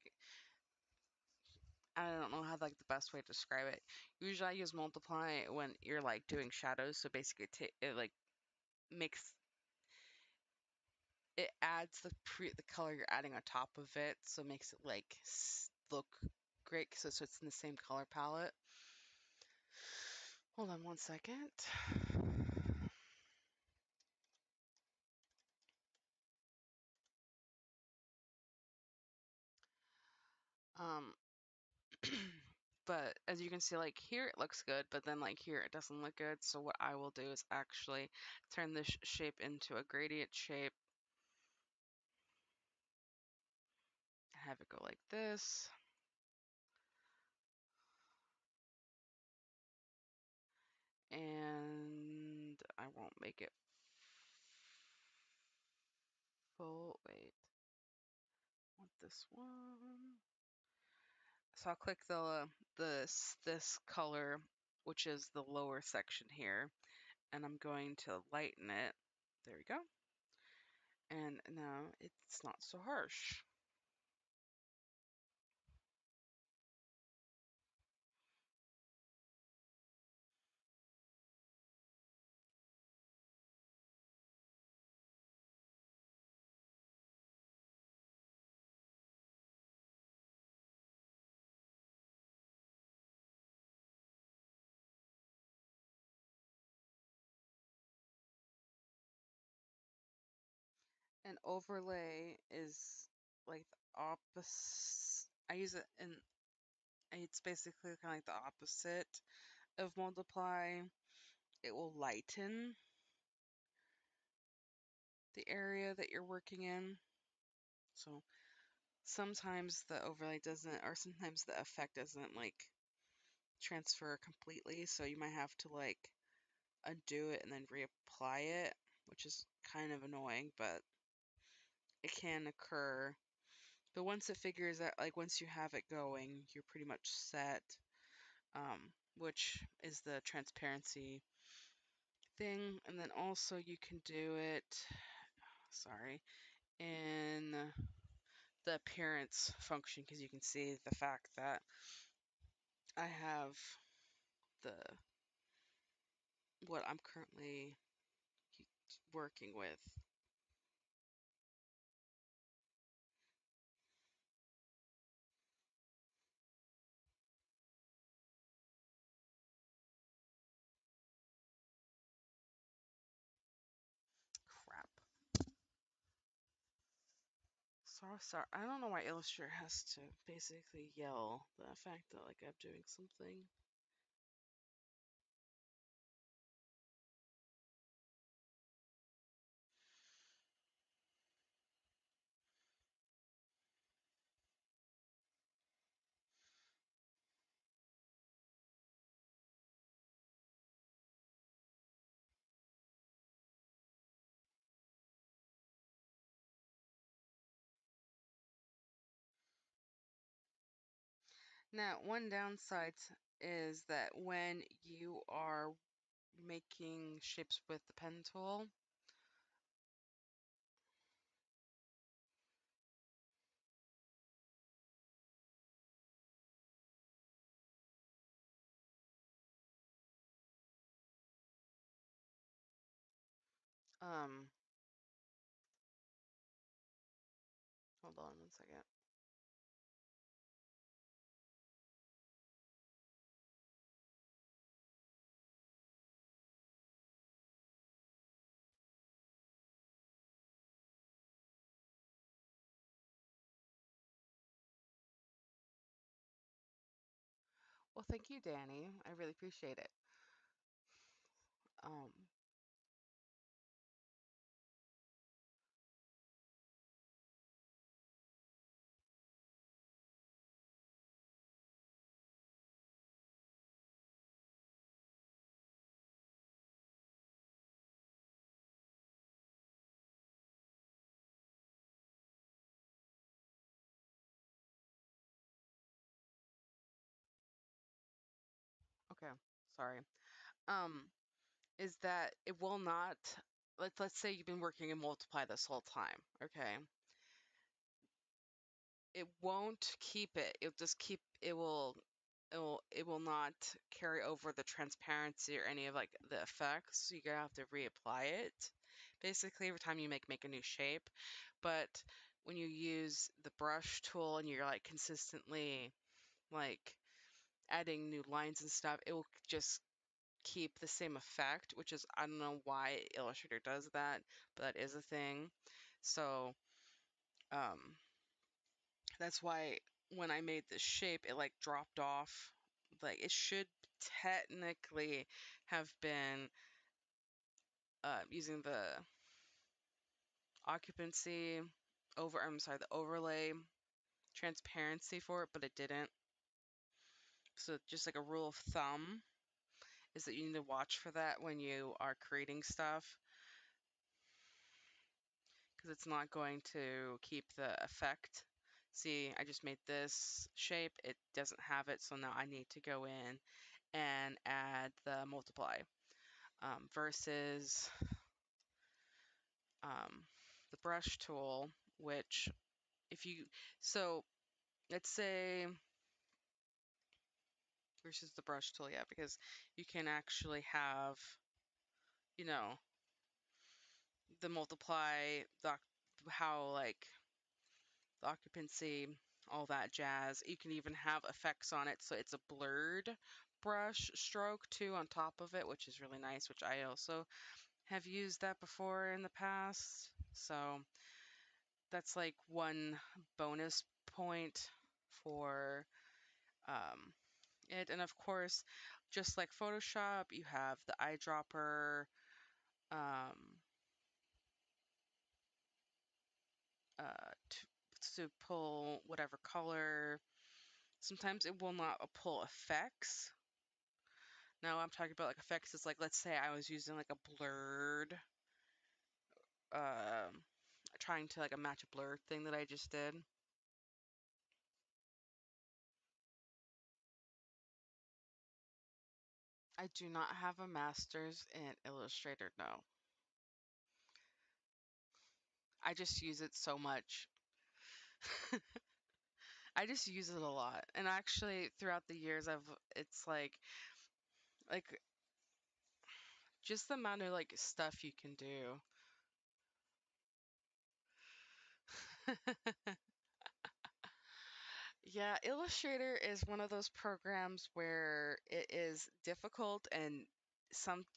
I don't know how like the best way to describe it. Usually I use multiply when you're like doing shadows, so basically it like makes it adds the color you're adding on top of it, so it makes it like look great, so it's in the same color palette. Hold on one second. Um, but as you can see, like here it looks good, but then like here it doesn't look good. So what I will do is actually turn this shape into a gradient shape. Have it go like this. And I won't make it full. Wait, I want this one. So I'll click this color, which is the lower section here, and I'm going to lighten it. There we go. And now it's not so harsh. An overlay is like the opposite. I use it in, it's basically kind of like the opposite of multiply. It will lighten the area that you're working in. So sometimes the overlay doesn't, or sometimes the effect doesn't like transfer completely. So you might have to like undo it and then reapply it, which is kind of annoying, but it can occur. But once it figures out, like once you have it going, you're pretty much set, which is the transparency thing. And then also you can do it, sorry, in the appearance function, because you can see the fact that I have the what I'm currently working with. Crap. Sorry. I don't know why Illustrator has to basically yell the fact that like I'm doing something. Now, one downside is that when you are making shapes with the pen tool, um, hold on one second. Well, thank you, Danny. I really appreciate it. Um, okay, sorry. Um, is that it will not, let's say you've been working in multiply this whole time, okay? It won't keep it. It'll just keep, it will not carry over the transparency or any of like the effects. So you're gonna have to reapply it basically every time you make a new shape. But when you use the brush tool and you're like consistently like adding new lines and stuff, it will just keep the same effect, which is, I don't know why Illustrator does that, but that is a thing. So um that's why when I made this shape, it like dropped off. Like it should technically have been using the occupancy the overlay transparency for it, but it didn't. So just like a rule of thumb is that you need to watch for that when you are creating stuff, because it's not going to keep the effect. See, I just made this shape. It doesn't have it, so now I need to go in and add the multiply versus the brush tool, which if you, so let's say versus the brush tool, yeah, because you can actually have, you know, the multiply, how like the occupancy, all that jazz. You can even have effects on it, so it's a blurred brush stroke too on top of it, which is really nice, which I also have used that before in the past. So that's like one bonus point for um, it. And of course, just like Photoshop, you have the eyedropper, um, to pull whatever color. Sometimes it will not pull effects. Now I'm talking about like effects is like, let's say I was using like a blurred, um, trying to like a match a blur thing that I just did. I do not have a master's in Illustrator, no. I just use it so much. I just use it a lot. And actually throughout the years it's like just the amount of like stuff you can do. Yeah, Illustrator is one of those programs where it is difficult and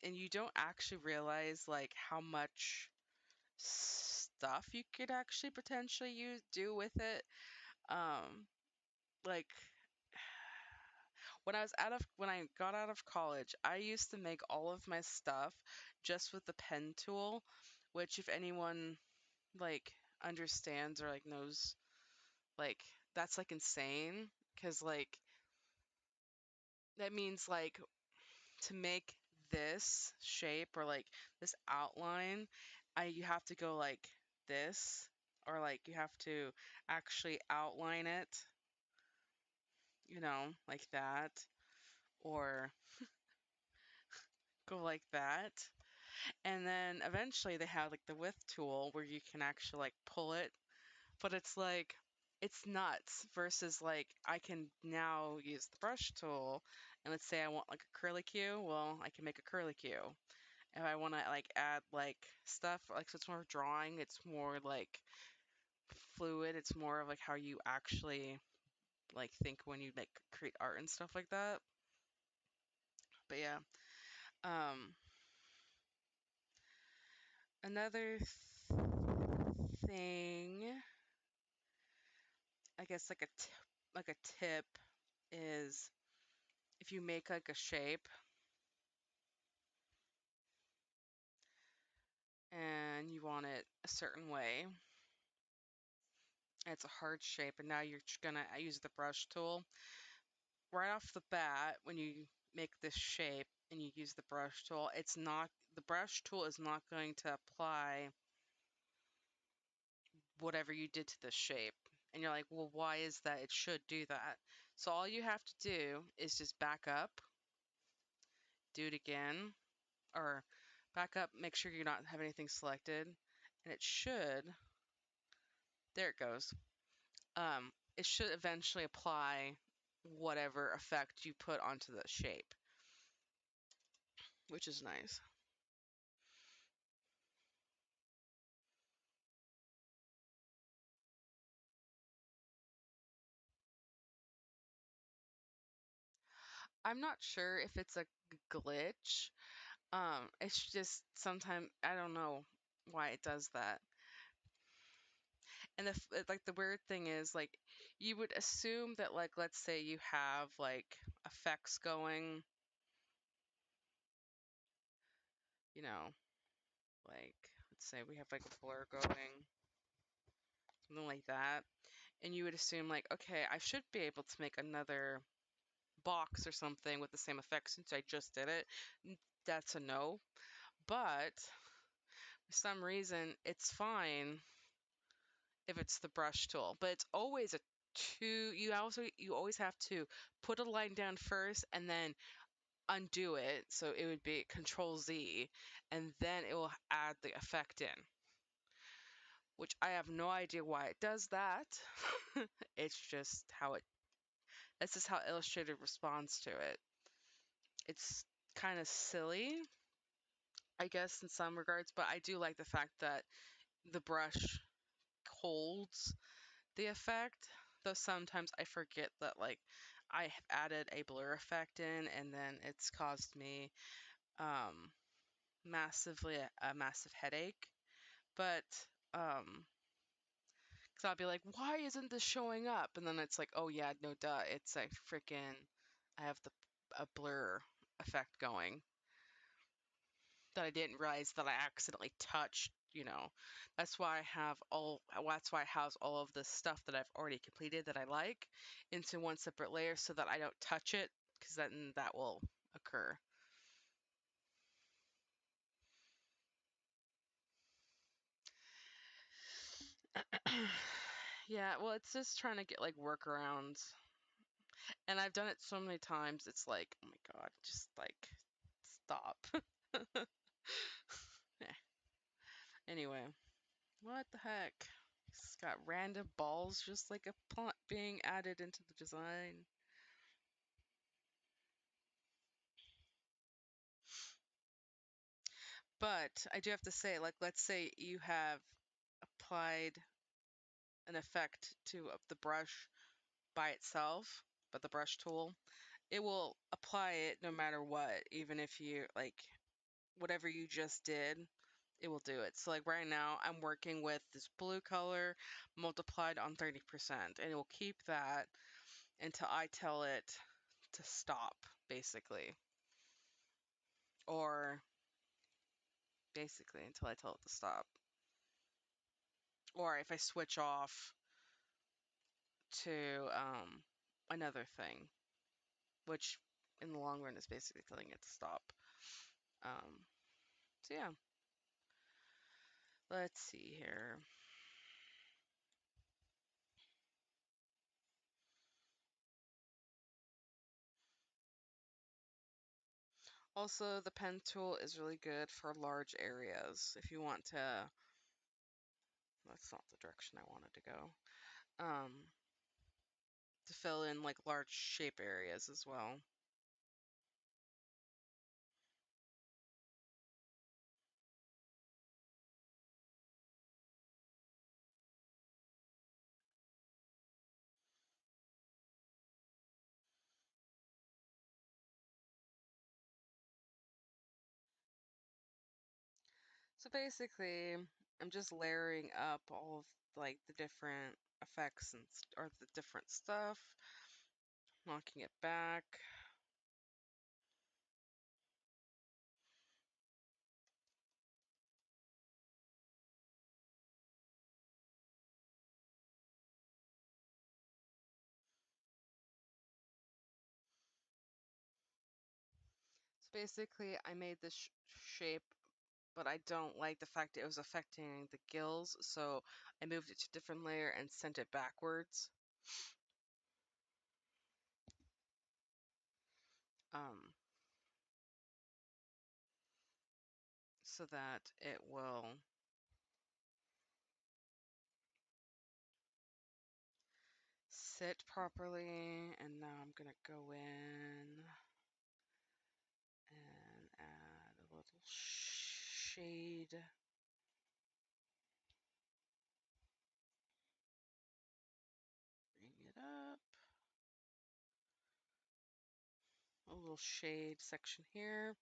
you don't actually realize like how much stuff you could actually potentially do with it. Um like when I got out of college, I used to make all of my stuff just with the pen tool, which if anyone like understands or like knows, like that's like insane because like that means like to make this shape or like this outline, I you have to go like this, or like you have to actually outline it, like that, or go like that. And then eventually they have like the width tool where you can actually like pull it, but it's like it's nuts versus like I can now use the brush tool and let's say I want like a curlicue, well, I can make a curlicue. If I want to like add like stuff like so it's more drawing, it's more like fluid, it's more of like how you actually like think when you like create art and stuff like that. But yeah, um another thing, I guess like a tip is if you make like a shape and you want it a certain way, and it's a hard shape, and now you're gonna use the brush tool. Right off the bat, when you make this shape and you use the brush tool, the brush tool is not going to apply whatever you did to the shape. And you're like, well, why is that? It should do that. So all you have to do is just back up, do it again, or back up, make sure you not have anything selected, and it should, there it goes. It should eventually apply whatever effect you put onto the shape, which is nice. I'm not sure if it's a glitch. It's just sometimes I don't know why it does that. And like the weird thing is like you would assume that like let's say you have like effects going, you know, like let's say we have like a blur going, something like that, and you would assume like okay, I should be able to make another box or something with the same effects since I just did it. That's a no. But for some reason it's fine if it's the brush tool, but it's always a two. You always have to put a line down first and then undo it. So it would be Control Z, and then it will add the effect in, which I have no idea why it does that. It's just how it. This is how Illustrator responds to it. It's kind of silly, I guess, in some regards, but I do like the fact that the brush holds the effect, though sometimes I forget that like I have added a blur effect in and then it's caused me um massive headache. But um So I'll be like, why isn't this showing up? And then it's like, oh yeah, no duh. It's a freaking, I have a blur effect going that I didn't realize that I accidentally touched, you know. That's why I house all of the stuff that I've already completed that I like into one separate layer so that I don't touch it, because then that will occur. Yeah, well, it's just trying to get like workarounds. And I've done it so many times, it's like, oh my god, just like stop. Yeah. Anyway, what the heck? It's got random balls just like a plant being added into the design. But I do have to say, like, let's say you have applied an effect to the brush by itself, but the brush tool, it will apply it no matter what, even if you, like, whatever you just did, it will do it. So, like, right now, I'm working with this blue color multiplied on 30%, and it will keep that until I tell it to stop, basically. Or basically until I tell it to stop. Or if I switch off to another thing, which in the long run is basically telling it to stop. Um, so yeah, let's see here. Also, the pen tool is really good for large areas. If you want to, that's not the direction I wanted to go. To fill in like large shape areas as well. So basically, I'm just layering up all of like the different effects and or the different stuff, knocking it back. So basically, I made this shape, but I don't like the fact it was affecting the gills, so I moved it to a different layer and sent it backwards. Um, so that it will sit properly. And now I'm gonna go in and add a little shade. Bring it up. A little shade section here.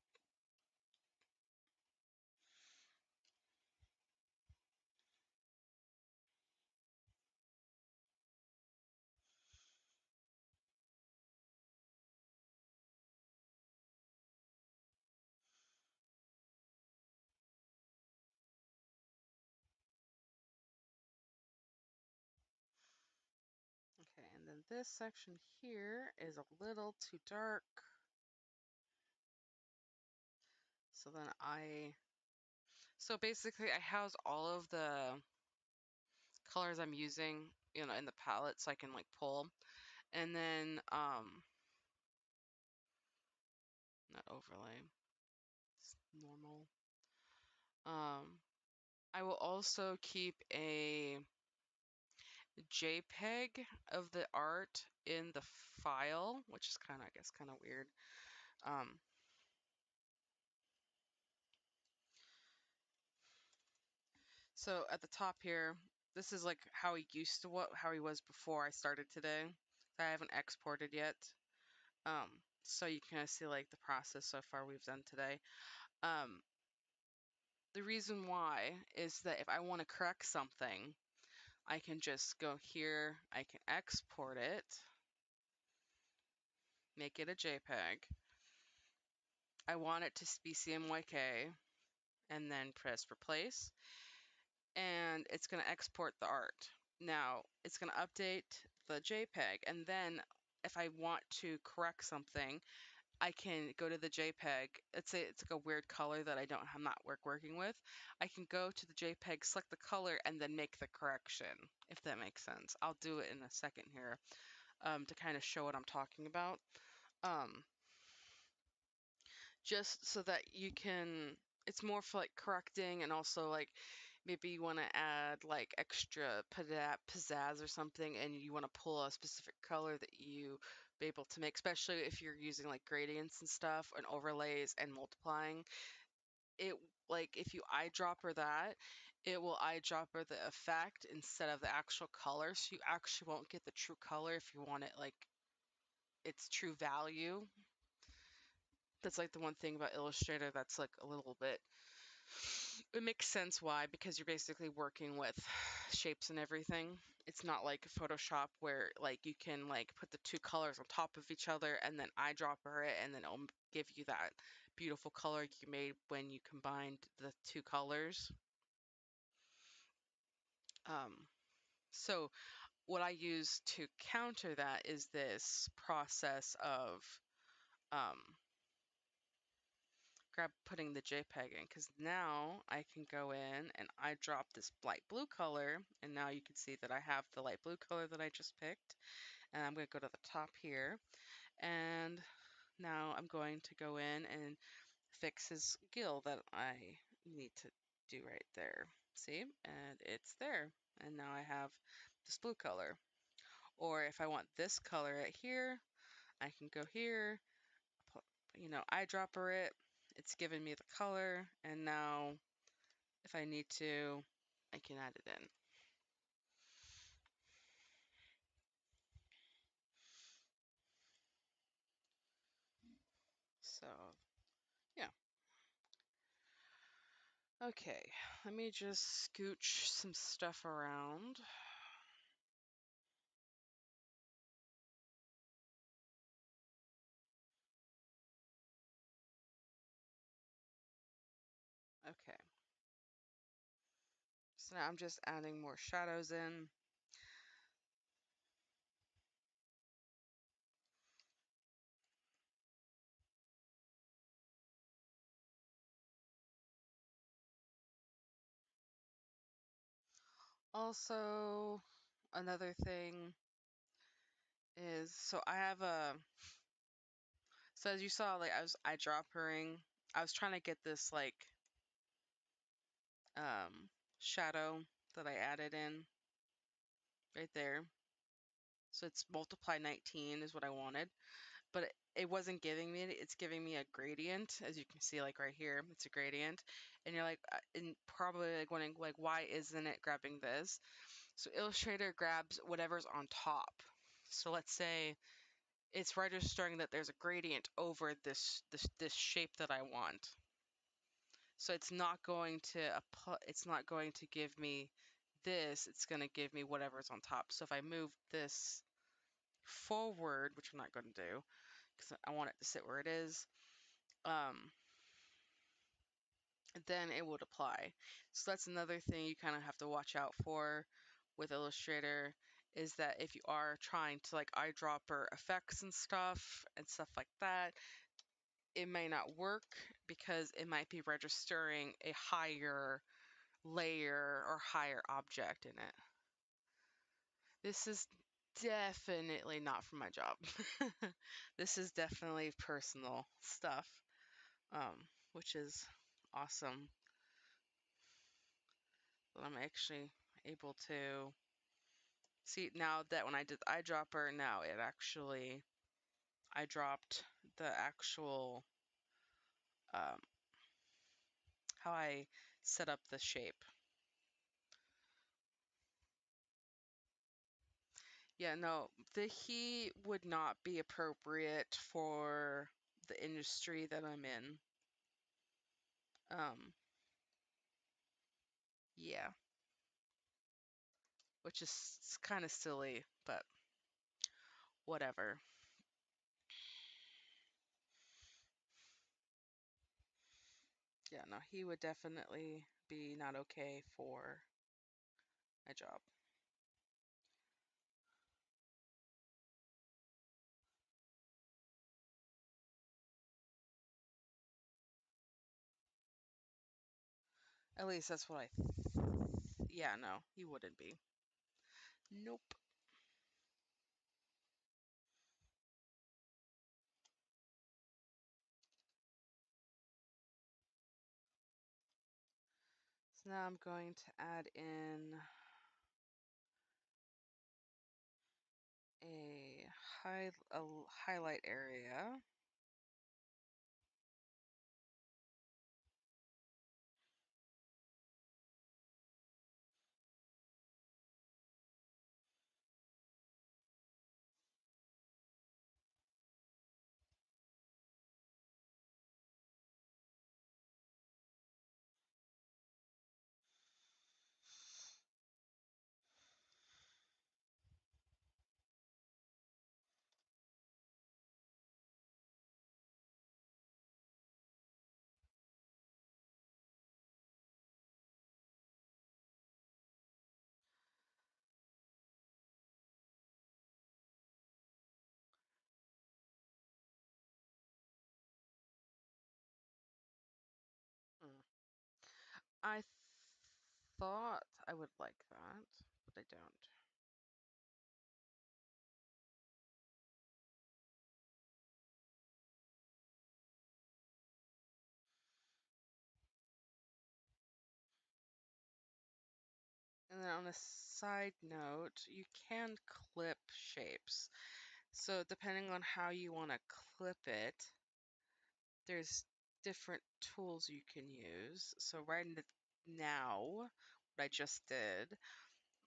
Okay, and then this section here is a little too dark. So basically I house all of the colors I'm using, you know, in the palette so I can like pull. And then, not overlay, it's normal. I will also keep a JPEG of the art in the file, which is kind of, I guess, kind of weird. Um, so at the top here, this is like how he used to how he was before I started today. I haven't exported yet. So you can kind of see like the process so far we've done today. Um, the reason why is that if I want to correct something, I can just go here, I can export it, make it a JPEG. I want it to be CMYK, and then press replace, and it's going to export the art. Now it's going to update the JPEG, and then if I want to correct something, I can go to the JPEG. Let's say it's like a weird color that I'm not working with. I can go to the JPEG, select the color, and then make the correction, if that makes sense. I'll do it in a second here to kind of show what I'm talking about. Just so that you can, it's more for like correcting, and also like maybe you want to add like extra pizzazz or something, and you want to pull a specific color that you be able to make, especially if you're using like gradients and stuff and overlays and multiplying it. Like if you eyedropper that, it will eyedropper the effect instead of the actual color, so you actually won't get the true color if you want it like its true value. That's like the one thing about Illustrator that's like a little bit, it makes sense why, because you're basically working with shapes and everything. It's not like Photoshop where like you can like put the two colors on top of each other and then eyedropper it, and then it'll give you that beautiful color you made when you combined the two colors. So what I use to counter that is this process of um, putting the JPEG in, because now I can go in and I drop this light blue color, and now you can see that I have the light blue color that I just picked, and I'm going to go to the top here, and now I'm going to go in and fix his gill that I need to do right there. See, and it's there, and now I have this blue color. Or if I want this color right here, I can go here, eyedropper it. It's giving me the color, and now if I need to, I can add it in. So, yeah. Okay, let me just scooch some stuff around. Okay. So now I'm just adding more shadows in. Also, another thing is, so I have so as you saw, like I was eyedroppering, I was trying to get this like shadow that I added in right there. So it's multiply 19 is what I wanted, but it wasn't giving me it. It's giving me a gradient, as you can see, like right here, it's a gradient, and you're like, and probably like wondering, like, why isn't it grabbing this? So Illustrator grabs whatever's on top. So let's say it's registering that there's a gradient over this shape that I want. So it's not going to give me this. It's going to give me whatever's on top. So if I move this forward, which I'm not going to do because I want it to sit where it is, then it would apply. So that's another thing you kind of have to watch out for with Illustrator, is that if you are trying to like eyedropper effects and stuff like that, it may not work because it might be registering a higher layer or higher object in it. This is definitely not for my job. This is definitely personal stuff, which is awesome. But I'm actually able to see now that when I did the eyedropper, now it actually, I dropped the actual, how I set up the shape. Yeah, no, the heat would not be appropriate for the industry that I'm in. Yeah. which is kind of silly, but whatever. Yeah, no, he would definitely be not okay for a job. At least that's what yeah, no, he wouldn't be. Nope. So now I'm going to add in a highlight area. Mm. I thought I would like that, but I don't. And then on a side note, you can clip shapes. So depending on how you want to clip it, there's different tools you can use. So now, what I just did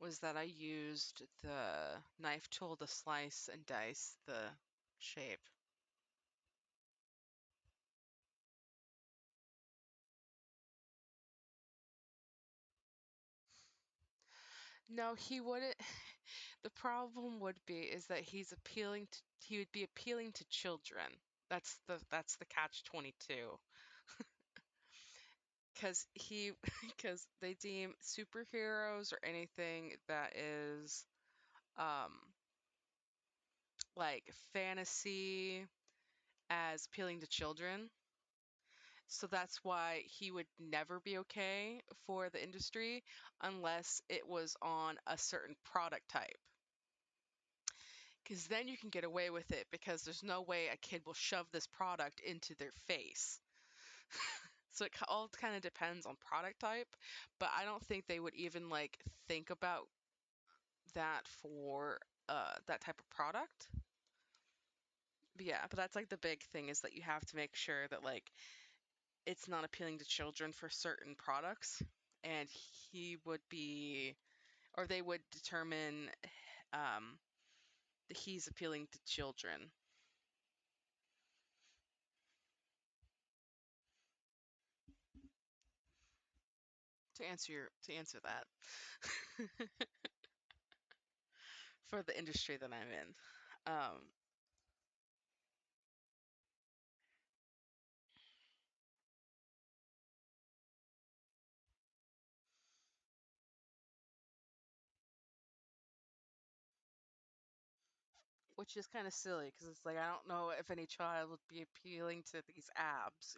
was that I used the knife tool to slice and dice the shape. No, he wouldn't. The problem would be is that he would be appealing to children. That's the catch 22. Because they deem superheroes or anything that is um like fantasy as appealing to children. So that's why he would never be okay for the industry unless it was on a certain product type. Because then you can get away with it because there's no way a kid will shove this product into their face. So it all kind of depends on product type, but I don't think they would even like think about that for that type of product. But yeah, but that's like the big thing is that you have to make sure that like it's not appealing to children for certain products, and he would be, or they would determine um, that he's appealing to children. To answer that for the industry that I'm in, um, which is kind of silly because it's like I don't know if any child would be appealing to these abs.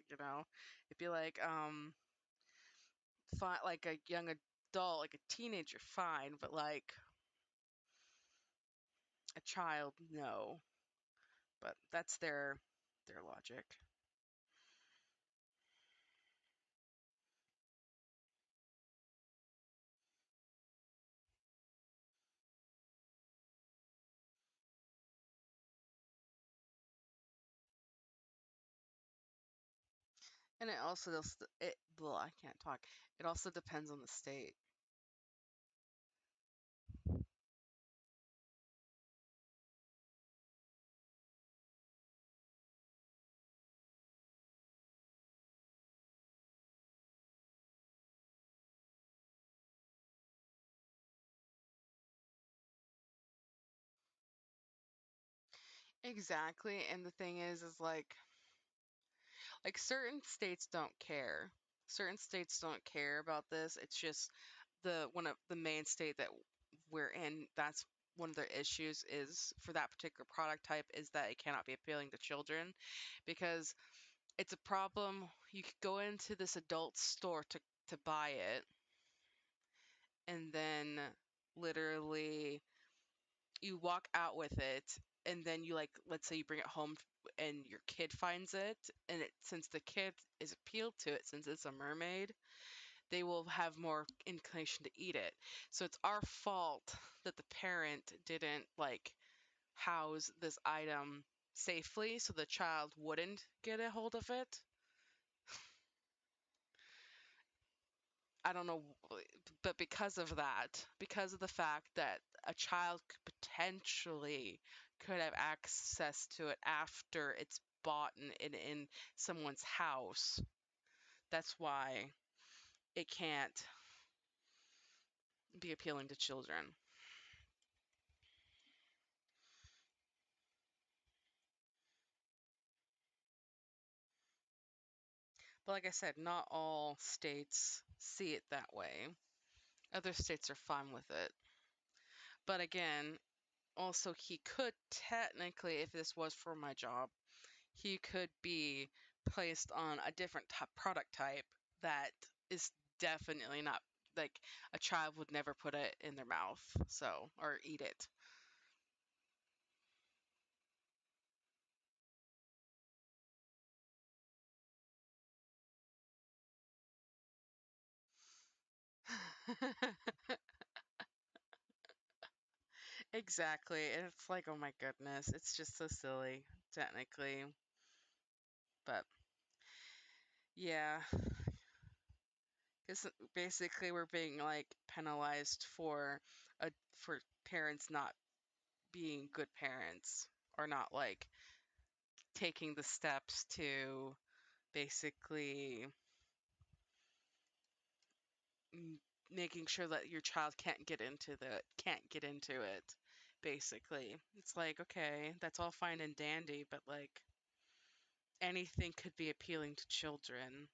It'd be like like a young adult, like a teenager, fine, but like a child, no. But that's their logic. And it also blah, I can't talk. It also depends on the state. Exactly. And the thing is like certain states don't care. Certain states don't care about this. It's just the one of the main state that we're in. That's one of their issues is for that particular product type is that it cannot be appealing to children because it's a problem. You could go into this adult store to buy it and then literally you walk out with it and then you like let's say you bring it home and your kid finds it and it since the kid is appealed to it since it's a mermaid they will have more inclination to eat it. So it's our fault that the parent didn't like house this item safely so the child wouldn't get a hold of it. I don't know, but because of that, because of the fact that a child could potentially could have access to it after it's bought in someone's house, that's why it can't be appealing to children. But like I said, not all states see it that way. Other states are fine with it. But again, also he could technically, if this was for my job, he could be placed on a different product type that is definitely not like a child would never put it in their mouth, so or eat it. Exactly. And it's like, oh my goodness, it's just so silly, technically. But yeah, because basically we're being like penalized for parents not being good parents or not like taking the steps to basically m- making sure that your child can't get into it. Basically, it's like okay, that's all fine and dandy, but like anything could be appealing to children.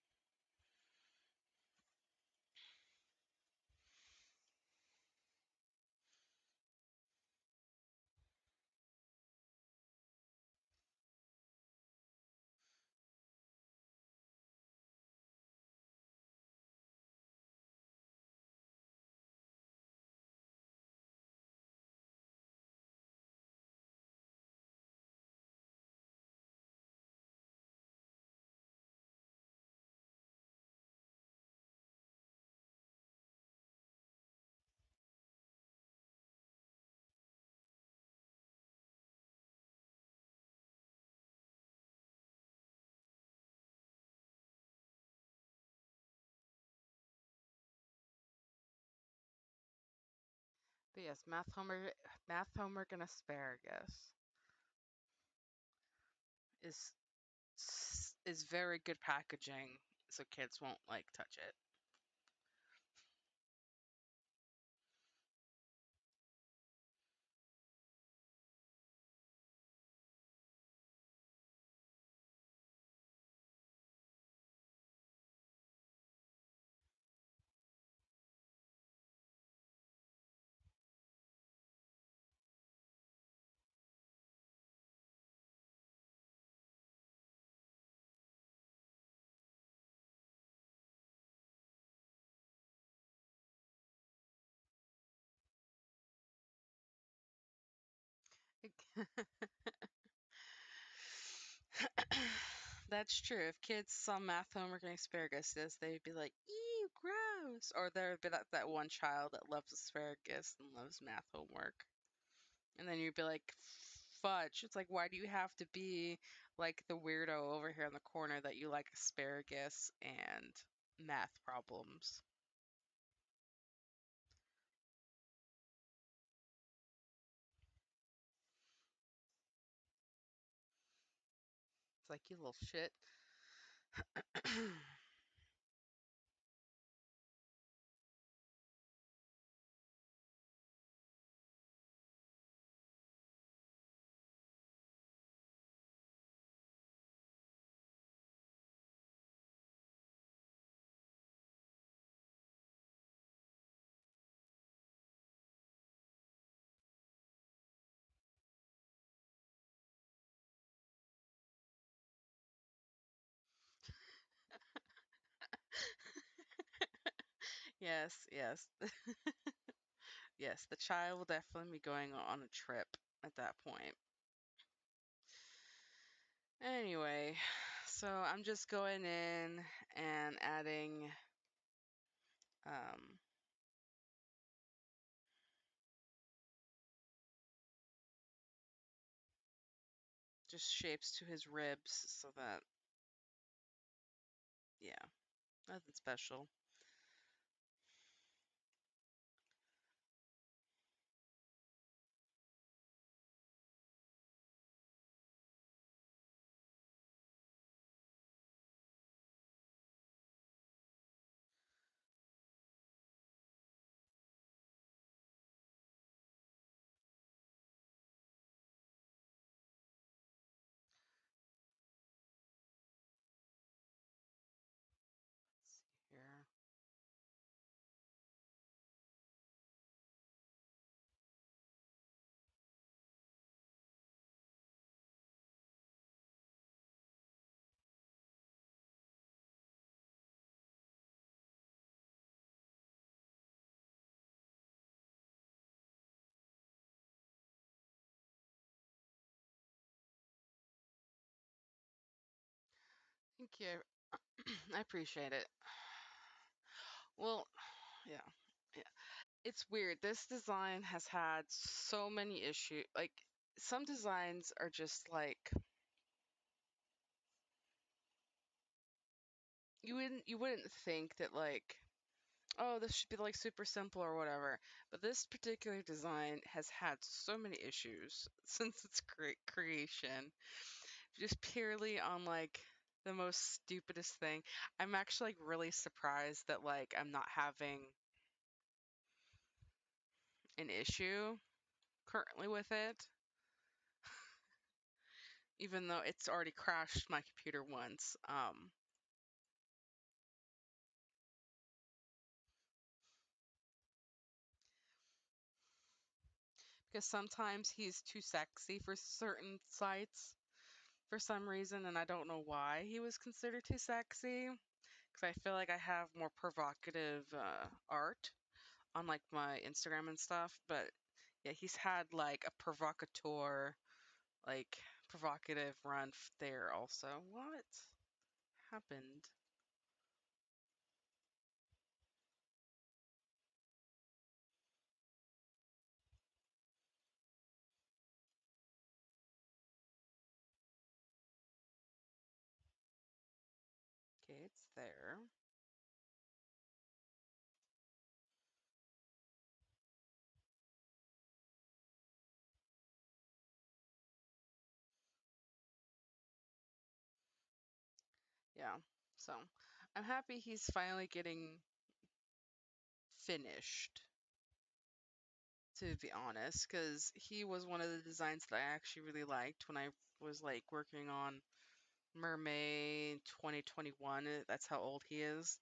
But yes, math homework, and asparagus is is very good packaging, so kids won't like touch it. That's true. If kids saw math homework and asparagus, they'd be like, "Ew, gross!" Or there'd be that one child that loves asparagus and loves math homework, and then you'd be like, "Fudge!" It's like, why do you have to be like the weirdo over here in the corner that you like asparagus and math problems? It's like you little shit. Yes, yes. Yes, the child will definitely be going on a trip at that point. Anyway, so I'm just going in and adding um, just shapes to his ribs so that, yeah, nothing special. Let's see here. Thank you. I appreciate it. Well, yeah. Yeah. It's weird. This design has had so many issues. Like some designs are just like you wouldn't think that like, oh, this should be like super simple or whatever. But this particular design has had so many issues since its creation, just purely on like the most stupidest thing. I'm actually like really surprised that like I'm not having an issue currently with it, even though it's already crashed my computer once. Because sometimes he's too sexy for certain sites for some reason, and I don't know why he was considered too sexy. Because I feel like I have more provocative art on like my Instagram and stuff, but yeah, he's had like a provocateur, like provocative run there also. What happened? Okay, it's there. Yeah. So I'm happy he's finally getting finished, to be honest, because he was one of the designs that I actually really liked when I was like working on Mermaid 2021. That's how old he is.